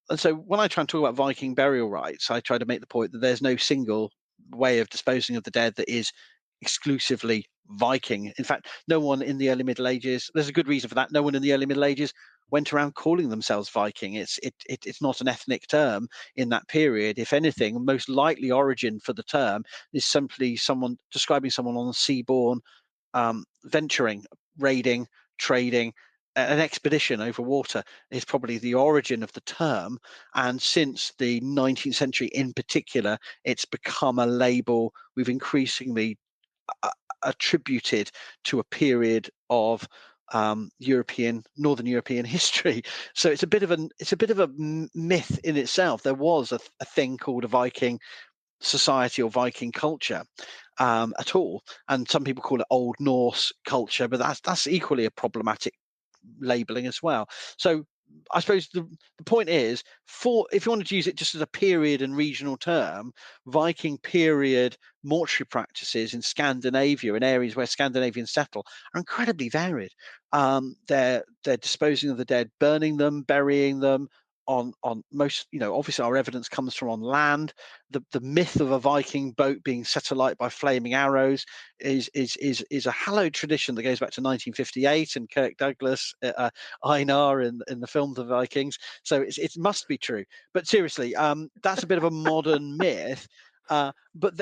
and so when I try and talk about Viking burial rites, I try to make the point that there's no single way of disposing of the dead that is exclusively Viking. In fact, no one in the early Middle Ages, there's a good reason for that. No one in the early Middle Ages went around calling themselves Viking. It's not an ethnic term in that period. If anything, most likely origin for the term is simply someone describing someone on the seaborne, venturing, raiding, trading. An expedition over water is probably the origin of the term. And since the 19th century in particular, it's become a label we've increasingly attributed to a period of Northern European history. So it's a bit of a myth in itself. There was a thing called a Viking society or Viking culture at all, and some people call it Old Norse culture, but that's equally a problematic labeling as well. So I suppose the point is, for if you wanted to use it just as a period and regional term, Viking period mortuary practices in Scandinavia, in areas where Scandinavians settle, are incredibly varied. They're disposing of the dead, burning them, burying them. On most, obviously our evidence comes from on land. The myth of a Viking boat being set alight by flaming arrows is a hallowed tradition that goes back to 1958 and Kirk Douglas, Einar in the film The Vikings. So it must be true. But seriously, that's a bit of a modern myth. But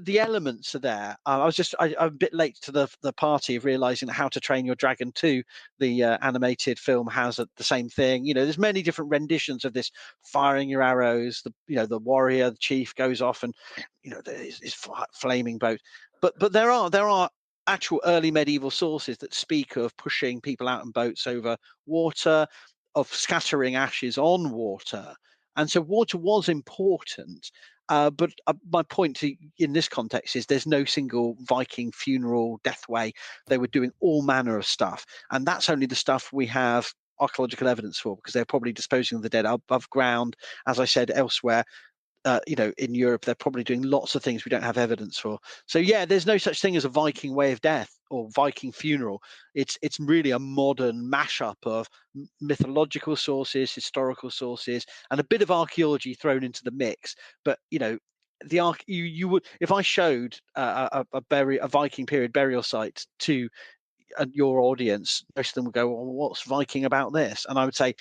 the elements are there. I'm a bit late to the party of realizing that How to Train Your Dragon 2, the animated film, has the same thing. There's many different renditions of this: firing your arrows. The warrior, the chief, goes off and his flaming boat. But there are actual early medieval sources that speak of pushing people out in boats over water, of scattering ashes on water, and so water was important. But my point in this context is there's no single Viking funeral death way. They were doing all manner of stuff, and that's only the stuff we have archaeological evidence for, because they're probably disposing of the dead above ground. As I said elsewhere, in Europe, they're probably doing lots of things we don't have evidence for. So yeah, there's no such thing as a Viking way of death or Viking funeral. It's really a modern mashup of mythological sources, historical sources, and a bit of archaeology thrown into the mix. But the arc you would, if I showed a Viking period burial site to your audience, most of them would go, well, what's Viking about this? And I would say,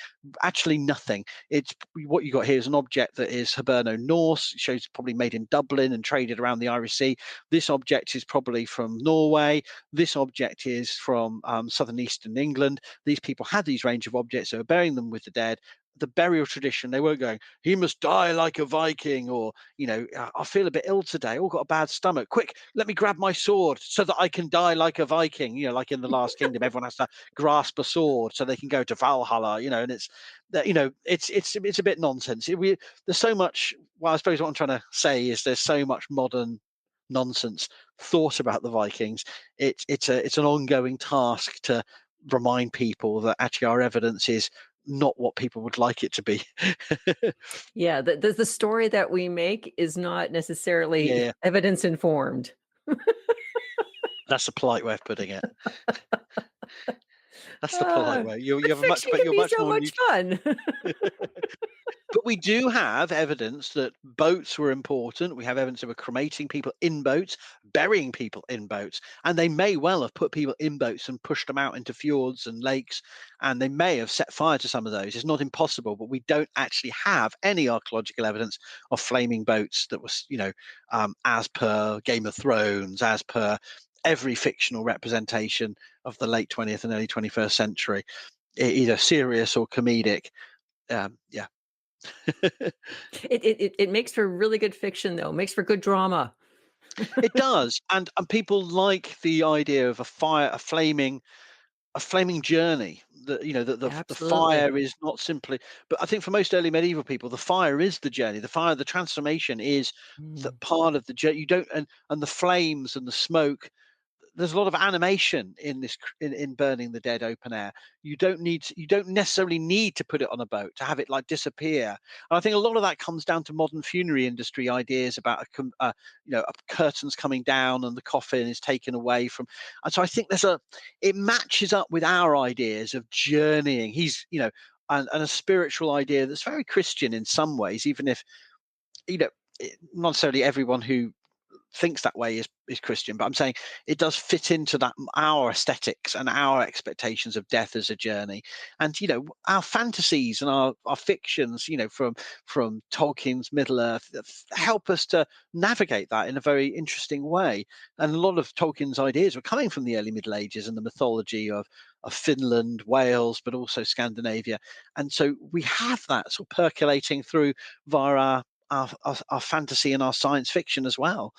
actually nothing. It's what you got here is an object that is Hiberno Norse. It shows probably made in Dublin and traded around the Irish Sea. This object is probably from Norway. This object is from southern eastern England. These people had these range of objects. They were burying them with the dead. The burial tradition, they weren't going, he must die like a Viking, or I feel a bit ill today, got a bad stomach, quick, let me grab my sword so that I can die like a Viking. Like in the Last Kingdom, everyone has to grasp a sword so they can go to Valhalla. And it's that, it's a bit nonsense. There's so much. Well, I suppose what I'm trying to say is there's so much modern nonsense thought about the Vikings. It's an ongoing task to remind people that actually our evidence is not what people would like it to be. Yeah, the story that we make is not necessarily Yeah, evidence informed. that's a polite way of putting it. That's the polite Ah, way. You but have a much, fiction but can you're be much so more much neutral. fun. But we do have evidence that boats were important. We have evidence that we're cremating people in boats, burying people in boats, and they may well have put people in boats and pushed them out into fjords and lakes, and they may have set fire to some of those. It's not impossible, but we don't actually have any archaeological evidence of flaming boats that was, as per Game of Thrones, as per every fictional representation of the late 20th and early 21st century, either serious or comedic. Yeah. It makes for really good fiction, though, makes for good drama. It does, and people like the idea of a flaming journey. That the Absolutely. fire is not simply. But I think for most early medieval people, the fire is the journey. The fire, the transformation is the Mm. part of the journey. You don't, and the flames and the smoke. there's a lot of animation in this in burning the dead open air. You don't necessarily need to put it on a boat to have it like disappear. And I think a lot of that comes down to modern funerary industry ideas about a curtains coming down and the coffin is taken away from. And so I think it matches up with our ideas of journeying. And a spiritual idea that's very Christian in some ways, even if not necessarily everyone who thinks that way is Christian, but I'm saying it does fit into that our aesthetics and our expectations of death as a journey, and our fantasies and our fictions, from Tolkien's Middle Earth, help us to navigate that in a very interesting way. And a lot of Tolkien's ideas were coming from the early Middle Ages and the mythology of Finland, Wales, but also Scandinavia, and so we have that sort of percolating through via our fantasy and our science fiction as well.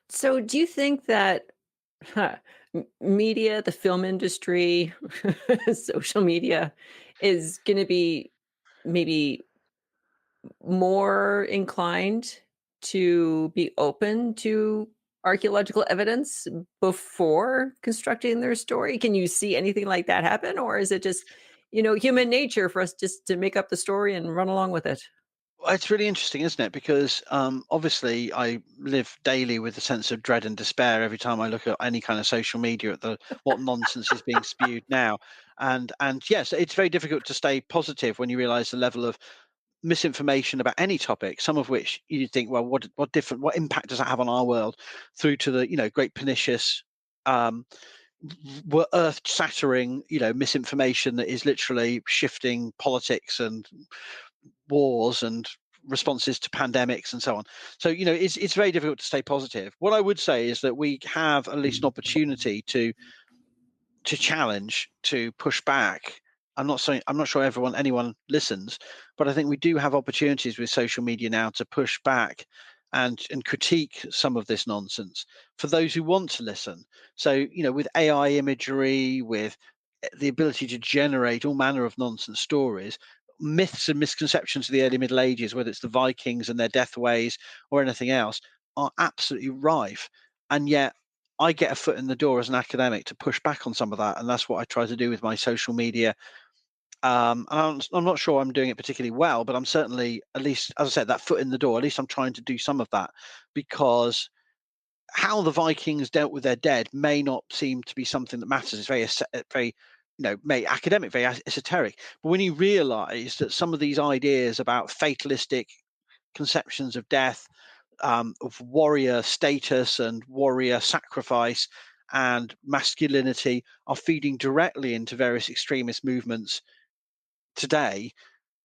So, do you think that huh, media, the film industry, social media is going to be maybe more inclined to be open to archaeological evidence before constructing their story? Can you see anything like that happen? Or is it just, human nature for us just to make up the story and run along with it? Well, it's really interesting, isn't it? Because obviously, I live daily with a sense of dread and despair every time I look at any kind of social media at the what nonsense is being spewed now. And yes, it's very difficult to stay positive when you realise the level of misinformation about any topic. Some of which you think, well, what impact does that have on our world? Through to the great pernicious, um, earth shattering, misinformation that is literally shifting politics and wars and responses to pandemics and so on. So it's very difficult to stay positive. What I would say is that we have at least an opportunity to challenge, to push back. I'm not sure anyone listens, but I think we do have opportunities with social media now to push back and critique some of this nonsense for those who want to listen. So with AI imagery, with the ability to generate all manner of nonsense stories, myths and misconceptions of the early Middle Ages, whether it's the Vikings and their death ways or anything else, are absolutely rife. And yet I get a foot in the door as an academic to push back on some of that, and that's what I try to do with my social media. And I'm not sure I'm doing it particularly well, but I'm certainly, at least, as I said, that foot in the door. At least I'm trying to do some of that, because how the Vikings dealt with their dead may not seem to be something that matters. It's very, may academic, very esoteric. But when you realise that some of these ideas about fatalistic conceptions of death, of warrior status and warrior sacrifice and masculinity, are feeding directly into various extremist movements today.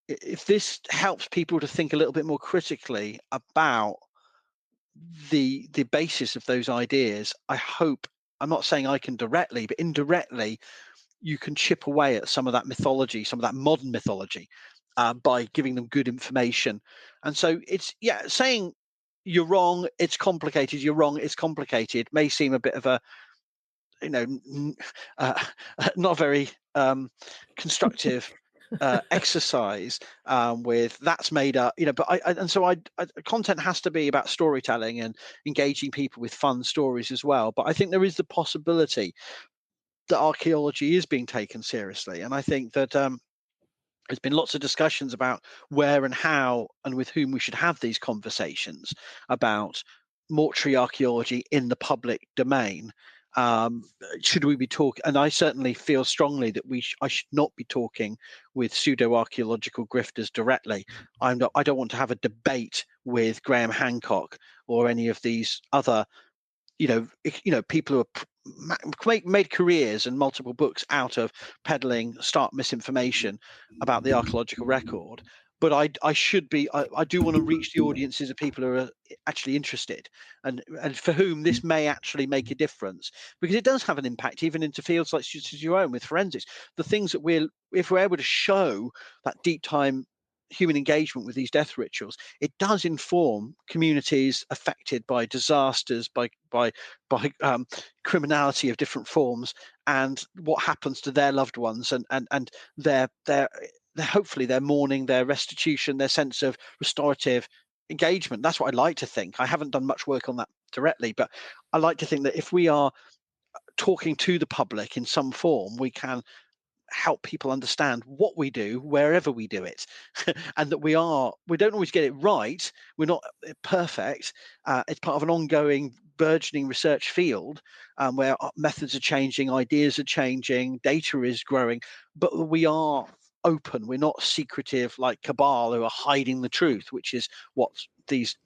If this helps people to think a little bit more critically about the basis of those ideas, I hope, I'm not saying I can directly, but indirectly, you can chip away at some of that mythology, some of that modern mythology, by giving them good information. And so saying you're wrong, it's complicated, you're wrong, it's complicated, may seem a bit of a, uh, not very constructive exercise, with that's made up, but content has to be about storytelling and engaging people with fun stories as well. But I think there is the possibility that archaeology is being taken seriously. And I think that there's been lots of discussions about where and how and with whom we should have these conversations about mortuary archaeology in the public domain. Um, should we be talking? And I certainly feel strongly that I should not be talking with pseudo archaeological grifters directly. I don't want to have a debate with Graham Hancock or any of these other people who are made careers and multiple books out of peddling stark misinformation about the archaeological record. But I do want to reach the audiences of people who are actually interested, and for whom this may actually make a difference, because it does have an impact even into fields like your own with forensics. The things that if we're able to show that deep time human engagement with these death rituals, it does inform communities affected by disasters, by criminality of different forms, and what happens to their loved ones, and their hopefully their mourning, their restitution, their sense of restorative engagement. That's what I like to think. I haven't done much work on that directly, but I like to think that if we are talking to the public in some form, we can help people understand what we do wherever we do it, and that we don't always get it right. We're not perfect. It's part of an ongoing burgeoning research field, where methods are changing, ideas are changing, data is growing, but we are open. We're not secretive like cabal who are hiding the truth, which is what these,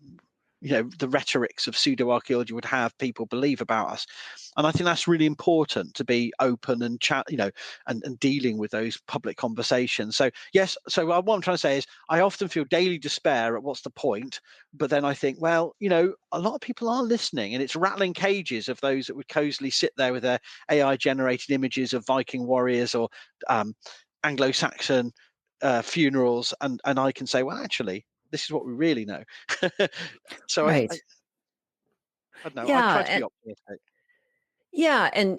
the rhetorics of pseudo archaeology would have people believe about us. And I think that's really important, to be open and chat, and dealing with those public conversations. So yes, so what I'm trying to say is I often feel daily despair at what's the point, but then I think, well, a lot of people are listening, and it's rattling cages of those that would cozily sit there with their AI generated images of Viking warriors or Anglo-Saxon funerals, and I can say, well, actually, this is what we really know. So I Right. don't know. I Yeah, try to be optimistic.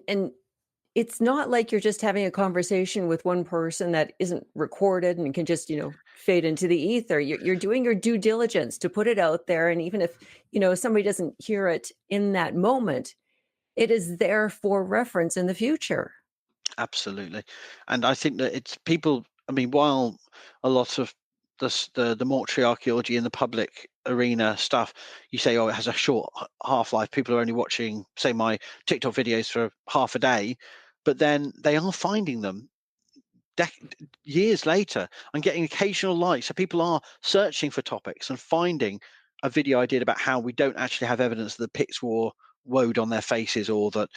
and it's not like you're just having a conversation with one person that isn't recorded and can just, fade into the ether. You're doing your due diligence to put it out there, and even if, somebody doesn't hear it in that moment, it is there for reference in the future. Absolutely, and I think that it's people. I mean, while a lot of the mortuary archaeology in the public arena stuff, you say, oh, it has a short half life. People are only watching, say, my TikTok videos for half a day, but then they are finding them years later and getting occasional likes. So people are searching for topics and finding a video I did about how we don't actually have evidence that the Picts wore woad on their faces, or that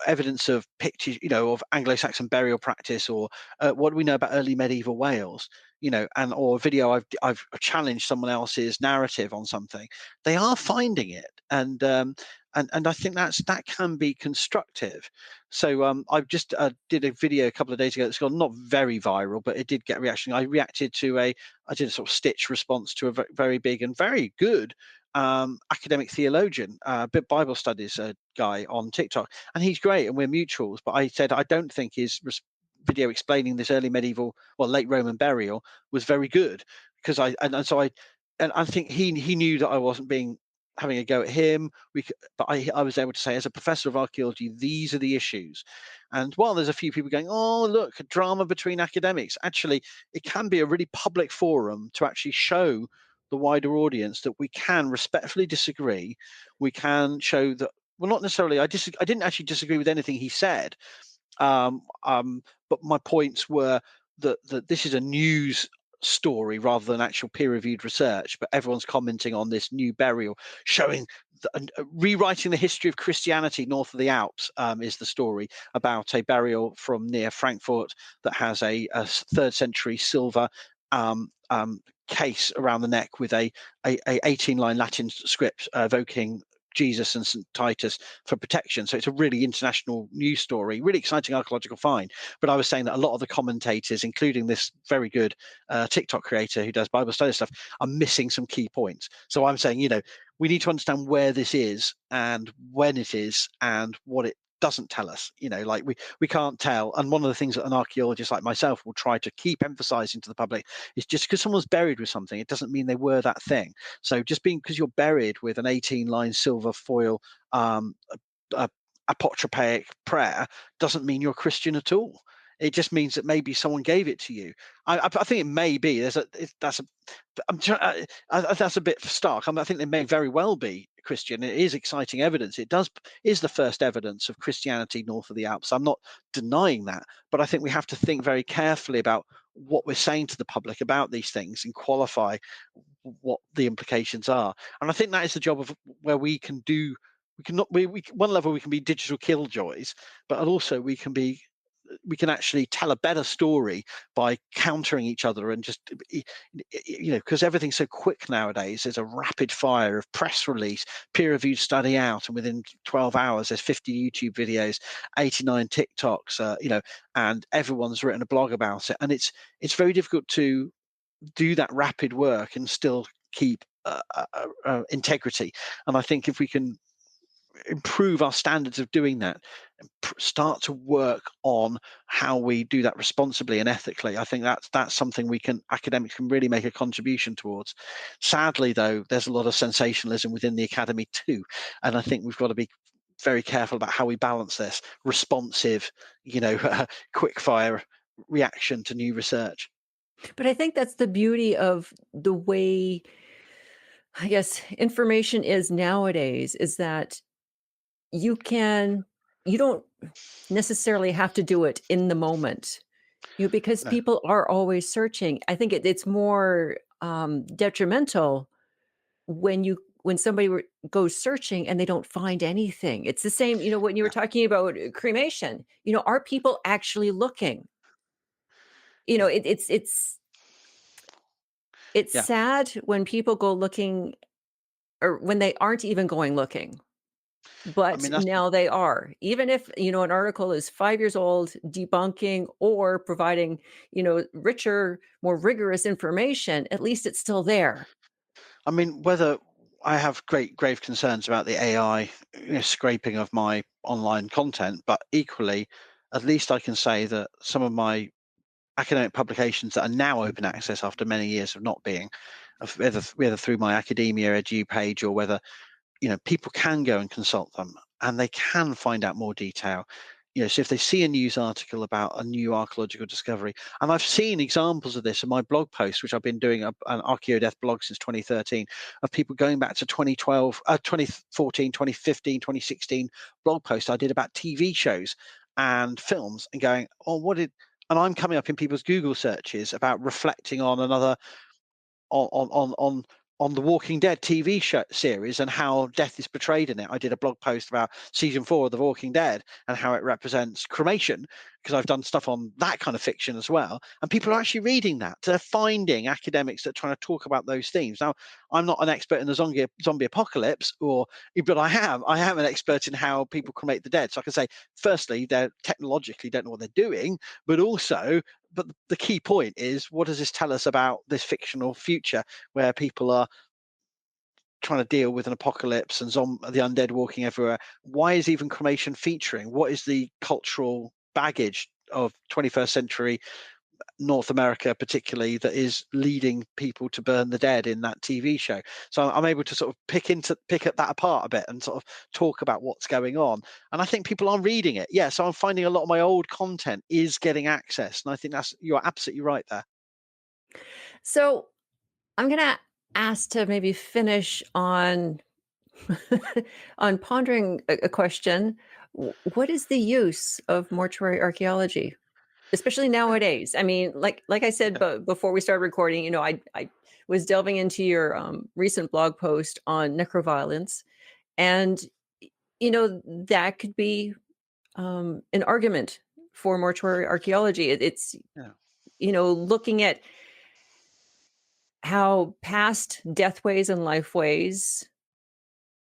evidence of pictures, of Anglo-Saxon burial practice, or what do we know about early medieval Wales, and or a video I've challenged someone else's narrative on something. They are finding it, and I think that can be constructive. So I just did a video a couple of days ago that's gone not very viral, but it did get a reaction. I did a sort of stitch response to a very big and very good academic theologian, Bible studies guy on TikTok, and he's great, and we're mutuals. But I said I don't think his video explaining this early medieval, well, late Roman burial was very good, because I think he knew that I wasn't being having a go at him. But I was able to say, as a professor of archaeology, these are the issues. And while there's a few people going, oh, look, a drama between academics, actually, it can be a really public forum to actually show the wider audience that we can respectfully disagree. We can show that, well, not necessarily. I didn't actually disagree with anything he said, um, um, but my points were that this is a news story rather than actual peer-reviewed research. But everyone's commenting on this new burial, showing rewriting the history of Christianity north of the Alps, is the story about a burial from near Frankfurt that has a third century silver case around the neck with a 18-line Latin script evoking Jesus and St. Titus for protection. So it's a really international news story, really exciting archaeological find. But I was saying that a lot of the commentators, including this very good TikTok creator who does Bible study stuff, are missing some key points. So I'm saying, we need to understand where this is and when it is and what it doesn't tell us. Like we can't tell. And one of the things that an archaeologist like myself will try to keep emphasizing to the public is, just because someone's buried with something, it doesn't mean they were that thing. So just because you're buried with an 18-line silver foil uh, apotropaic prayer doesn't mean you're Christian at all. It just means that maybe someone gave it to you. I think it may be. That's a bit stark. I think they may very well be Christian. It is exciting evidence. It is the first evidence of Christianity north of the Alps. I'm not denying that, but I think we have to think very carefully about what we're saying to the public about these things and qualify what the implications are. And I think that is the job of where we can do. We cannot. We one level we can be digital killjoys, but also we can actually tell a better story by countering each other, and just because everything's so quick nowadays. There's a rapid fire of press release, peer-reviewed study out, and within 12 hours there's 50 YouTube videos, 89 TikToks, and everyone's written a blog about it. And it's very difficult to do that rapid work and still keep integrity. And I think if we can improve our standards of doing that, and start to work on how we do that responsibly and ethically. I think that's something academics can really make a contribution towards. Sadly, though, there's a lot of sensationalism within the academy too, and I think we've got to be very careful about how we balance this responsive, quick fire reaction to new research. But I think that's the beauty of the way, I guess, information is nowadays, is that you can you don't necessarily have to do it in the moment. Because No. people are always searching. I think it's more, detrimental when somebody goes searching and they don't find anything. It's the same, when you were Yeah. talking about cremation, are people actually looking? You know, Yeah. it, it's Yeah. sad when people go looking, or when they aren't even going looking. I But mean, that's now they are. Even if, an article is 5 years old debunking or providing, richer, more rigorous information, at least it's still there. I mean, whether I have great grave concerns about the AI, scraping of my online content, but equally, at least I can say that some of my academic publications that are now open access after many years of not being, whether through my academia edu page or whether people can go and consult them and they can find out more detail. So if they see a news article about a new archaeological discovery, and I've seen examples of this in my blog post, which I've been doing an archaeodeath blog since 2013, of people going back to 2012, 2014, 2015, 2016 blog posts I did about TV shows and films and going, oh, and I'm coming up in people's Google searches about reflecting on another on on on on the Walking Dead TV show series and how death is portrayed in it. I did a blog post about season 4 of The Walking Dead and how it represents cremation, because I've done stuff on that kind of fiction as well. And people are actually reading that. They're finding academics that are trying to talk about those themes. Now, I'm not an expert in the zombie apocalypse, but I am an expert in how people cremate the dead. So I can say, firstly, they technologically don't know what they're doing, but also but the key point is, what does this tell us about this fictional future where people are trying to deal with an apocalypse and the undead walking everywhere? Why is even cremation featuring? What is the cultural baggage of 21st century North America, particularly, that is leading people to burn the dead in that TV show? So I'm able to sort of pick at that apart a bit and sort of talk about what's going on. And I think people are reading it. Yeah. So I'm finding a lot of my old content is getting access, and I think you're absolutely right there. So I'm gonna ask to maybe finish on on pondering a question. What is the use of mortuary archaeology, especially nowadays? I mean, like I said, Yeah. before we started recording, I was delving into your recent blog post on necroviolence, and that could be an argument for mortuary archaeology. It's Yeah. looking at how past death ways and life ways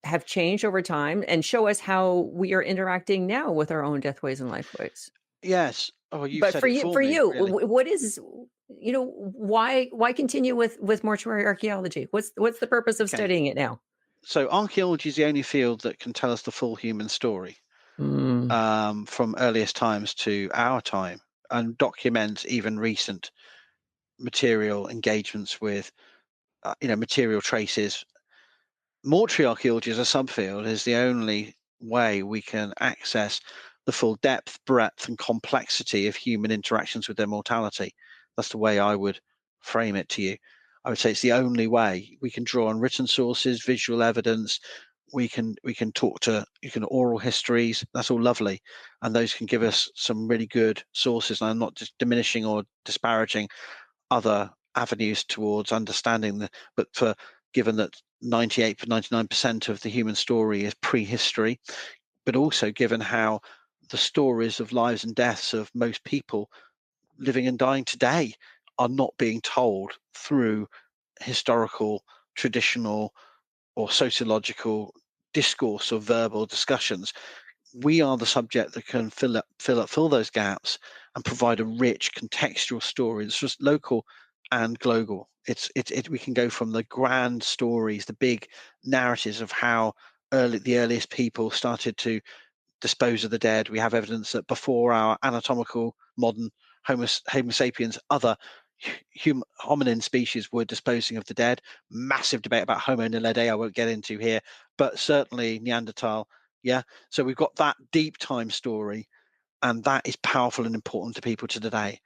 have changed over time and show us how we are interacting now with our own death ways and life ways. Yes. Oh, you've But said it for for me, you, really. what is, why continue with mortuary archaeology? What's the purpose of Okay. studying it now? So archaeology is the only field that can tell us the full human story, Mm. from earliest times to our time, and document even recent material engagements with, material traces. Mortuary archaeology as a subfield is the only way we can access the full depth, breadth, and complexity of human interactions with their mortality. That's the way I would frame it to you. I would say it's the only way we can draw on written sources, visual evidence. We can talk to you can oral histories. That's all lovely, and those can give us some really good sources. And I'm not just diminishing or disparaging other avenues towards understanding but for given that 98 to 99% of the human story is prehistory, but also given how the stories of lives and deaths of most people living and dying today are not being told through historical, traditional, or sociological discourse or verbal discussions. We are the subject that can fill those gaps and provide a rich contextual story that's just local and global. We can go from the grand stories, the big narratives of how the earliest people started to dispose of the dead. We have evidence that before our anatomical modern Homo sapiens, other hominin species were disposing of the dead. Massive debate about Homo naledi I won't get into here, but certainly Neanderthal. Yeah. So we've got that deep time story, and that is powerful and important to people to today.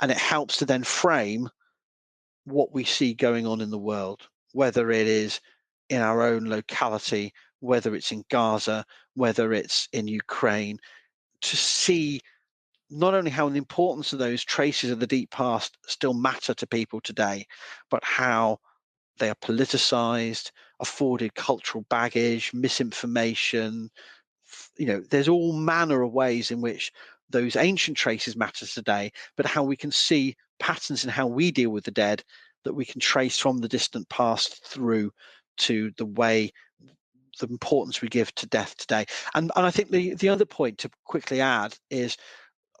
And it helps to then frame what we see going on in the world, whether it is in our own locality, whether it's in Gaza, whether it's in Ukraine, to see not only how the importance of those traces of the deep past still matter to people today, but how they are politicized, afforded cultural baggage, misinformation. There's all manner of ways in which those ancient traces matter today, but how we can see patterns in how we deal with the dead that we can trace from the distant past through to the importance we give to death today. And I think the other point to quickly add is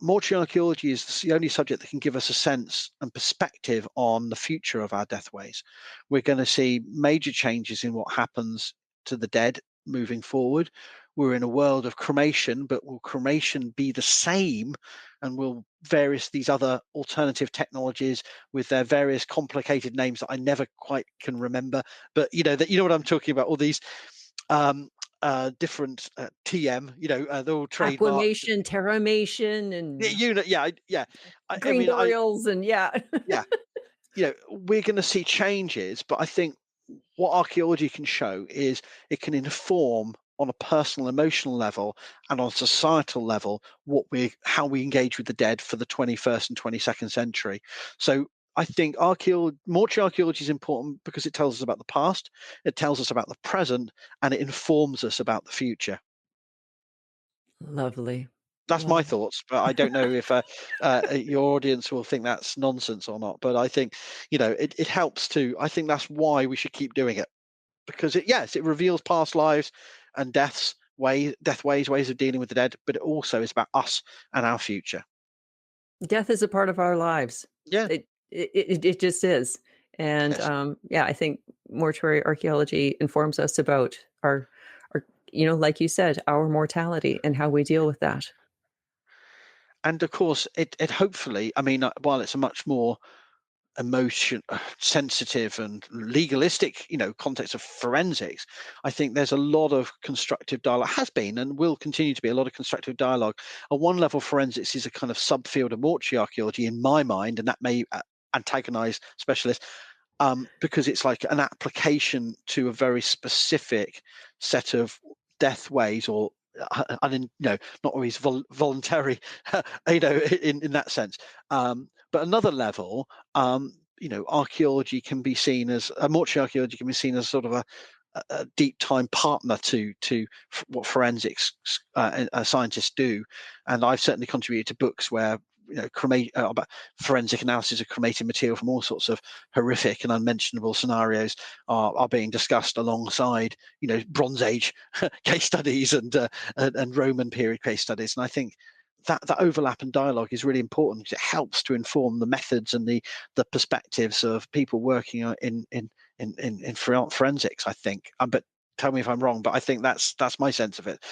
mortuary archaeology is the only subject that can give us a sense and perspective on the future of our deathways. We're going to see major changes in what happens to the dead moving forward. We're in a world of cremation, but will cremation be the same? And will these other alternative technologies with their various complicated names that I never quite can remember, but you know what I'm talking about, all these different TM, they're all trademarked. Aquamation, terramation, and I green mean, burials, and yeah, we're going to see changes, but I think what archaeology can show is it can inform on a personal, emotional level and on a societal level how we engage with the dead for the 21st and 22nd century. So I think mortuary archaeology is important because it tells us about the past, it tells us about the present, and it informs us about the future. lovely. That's my Lovely. thoughts, but I don't know if your audience will think that's nonsense or not. But I think, it helps to. I think that's why we should keep doing it, because it reveals past lives and death ways of dealing with the dead, but it also is about us and our future. Death is a part of our lives. Yeah. It just is. And Yes. I think mortuary archaeology informs us about our like you said, our mortality and how we deal with that. And of course, it hopefully, I mean, while it's a much more emotion sensitive and legalistic context of forensics, I think there's a lot of constructive dialogue, has been and will continue to be a lot of constructive dialogue. At one level, forensics is a kind of subfield of mortuary archaeology in my mind, and that may antagonize specialists, because it's like an application to a very specific set of death ways, or not always voluntary, in that sense. But another level, archaeology can be seen as mortuary archaeology can be seen as sort of a deep time partner to what forensics scientists do, and I've certainly contributed to books where about forensic analysis of cremated material from all sorts of horrific and unmentionable scenarios are being discussed alongside Bronze Age case studies and Roman period case studies. And I think that overlap and dialogue is really important because it helps to inform the methods and the perspectives of people working in forensics, I think. But tell me if I'm wrong, but I think that's my sense of it.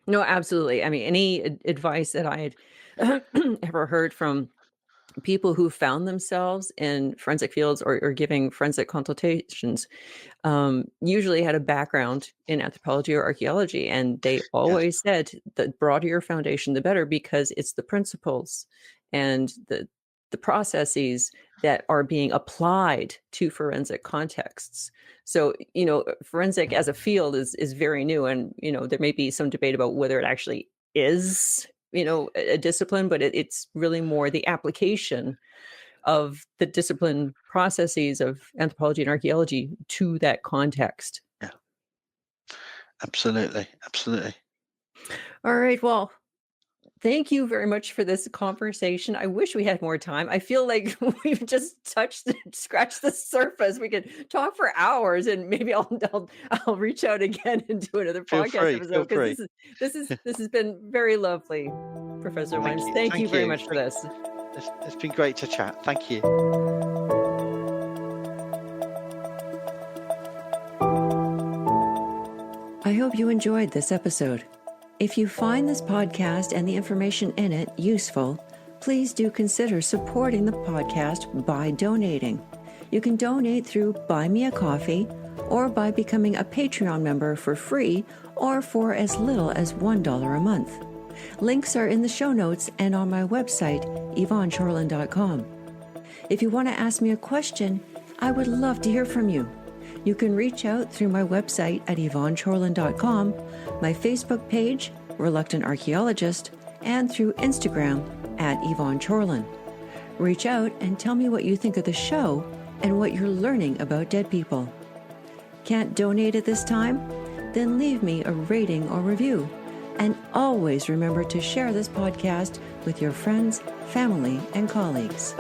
No, absolutely. I mean, any advice that I had ever heard from people who found themselves in forensic fields or giving forensic consultations usually had a background in anthropology or archaeology. And they Yes. always said the broader your foundation, the better, because it's the principles and the processes that are being applied to forensic contexts. So, forensic as a field is very new. And, there may be some debate about whether it actually is, a discipline, but it's really more the application of the discipline processes of anthropology and archaeology to that context. Yeah, absolutely. Absolutely. All right. Well, thank you very much for this conversation. I wish we had more time. I feel like we've just scratched the surface. We could talk for hours, and maybe I'll reach out again and do another Feel podcast free. Feel episode, because free. this has been very lovely, Professor Thank Wimes. you. Thank you Thank very you. much for this. It's been great to chat. Thank you. I hope hope you enjoyed this episode. If you find this podcast and the information in it useful, please do consider supporting the podcast by donating. You can donate through Buy Me a Coffee or by becoming a Patreon member for free or for as little as $1 a month. Links are in the show notes and on my website, yvonnechorlin.com. If you want to ask me a question, I would love to hear from you. You can reach out through my website at yvonnechorlin.com, my Facebook page, Reluctant Archaeologist, and through Instagram at Yvonne Chorlin. Reach out and tell me what you think of the show and what you're learning about dead people. Can't donate at this time? Then leave me a rating or review. And always remember to share this podcast with your friends, family, and colleagues.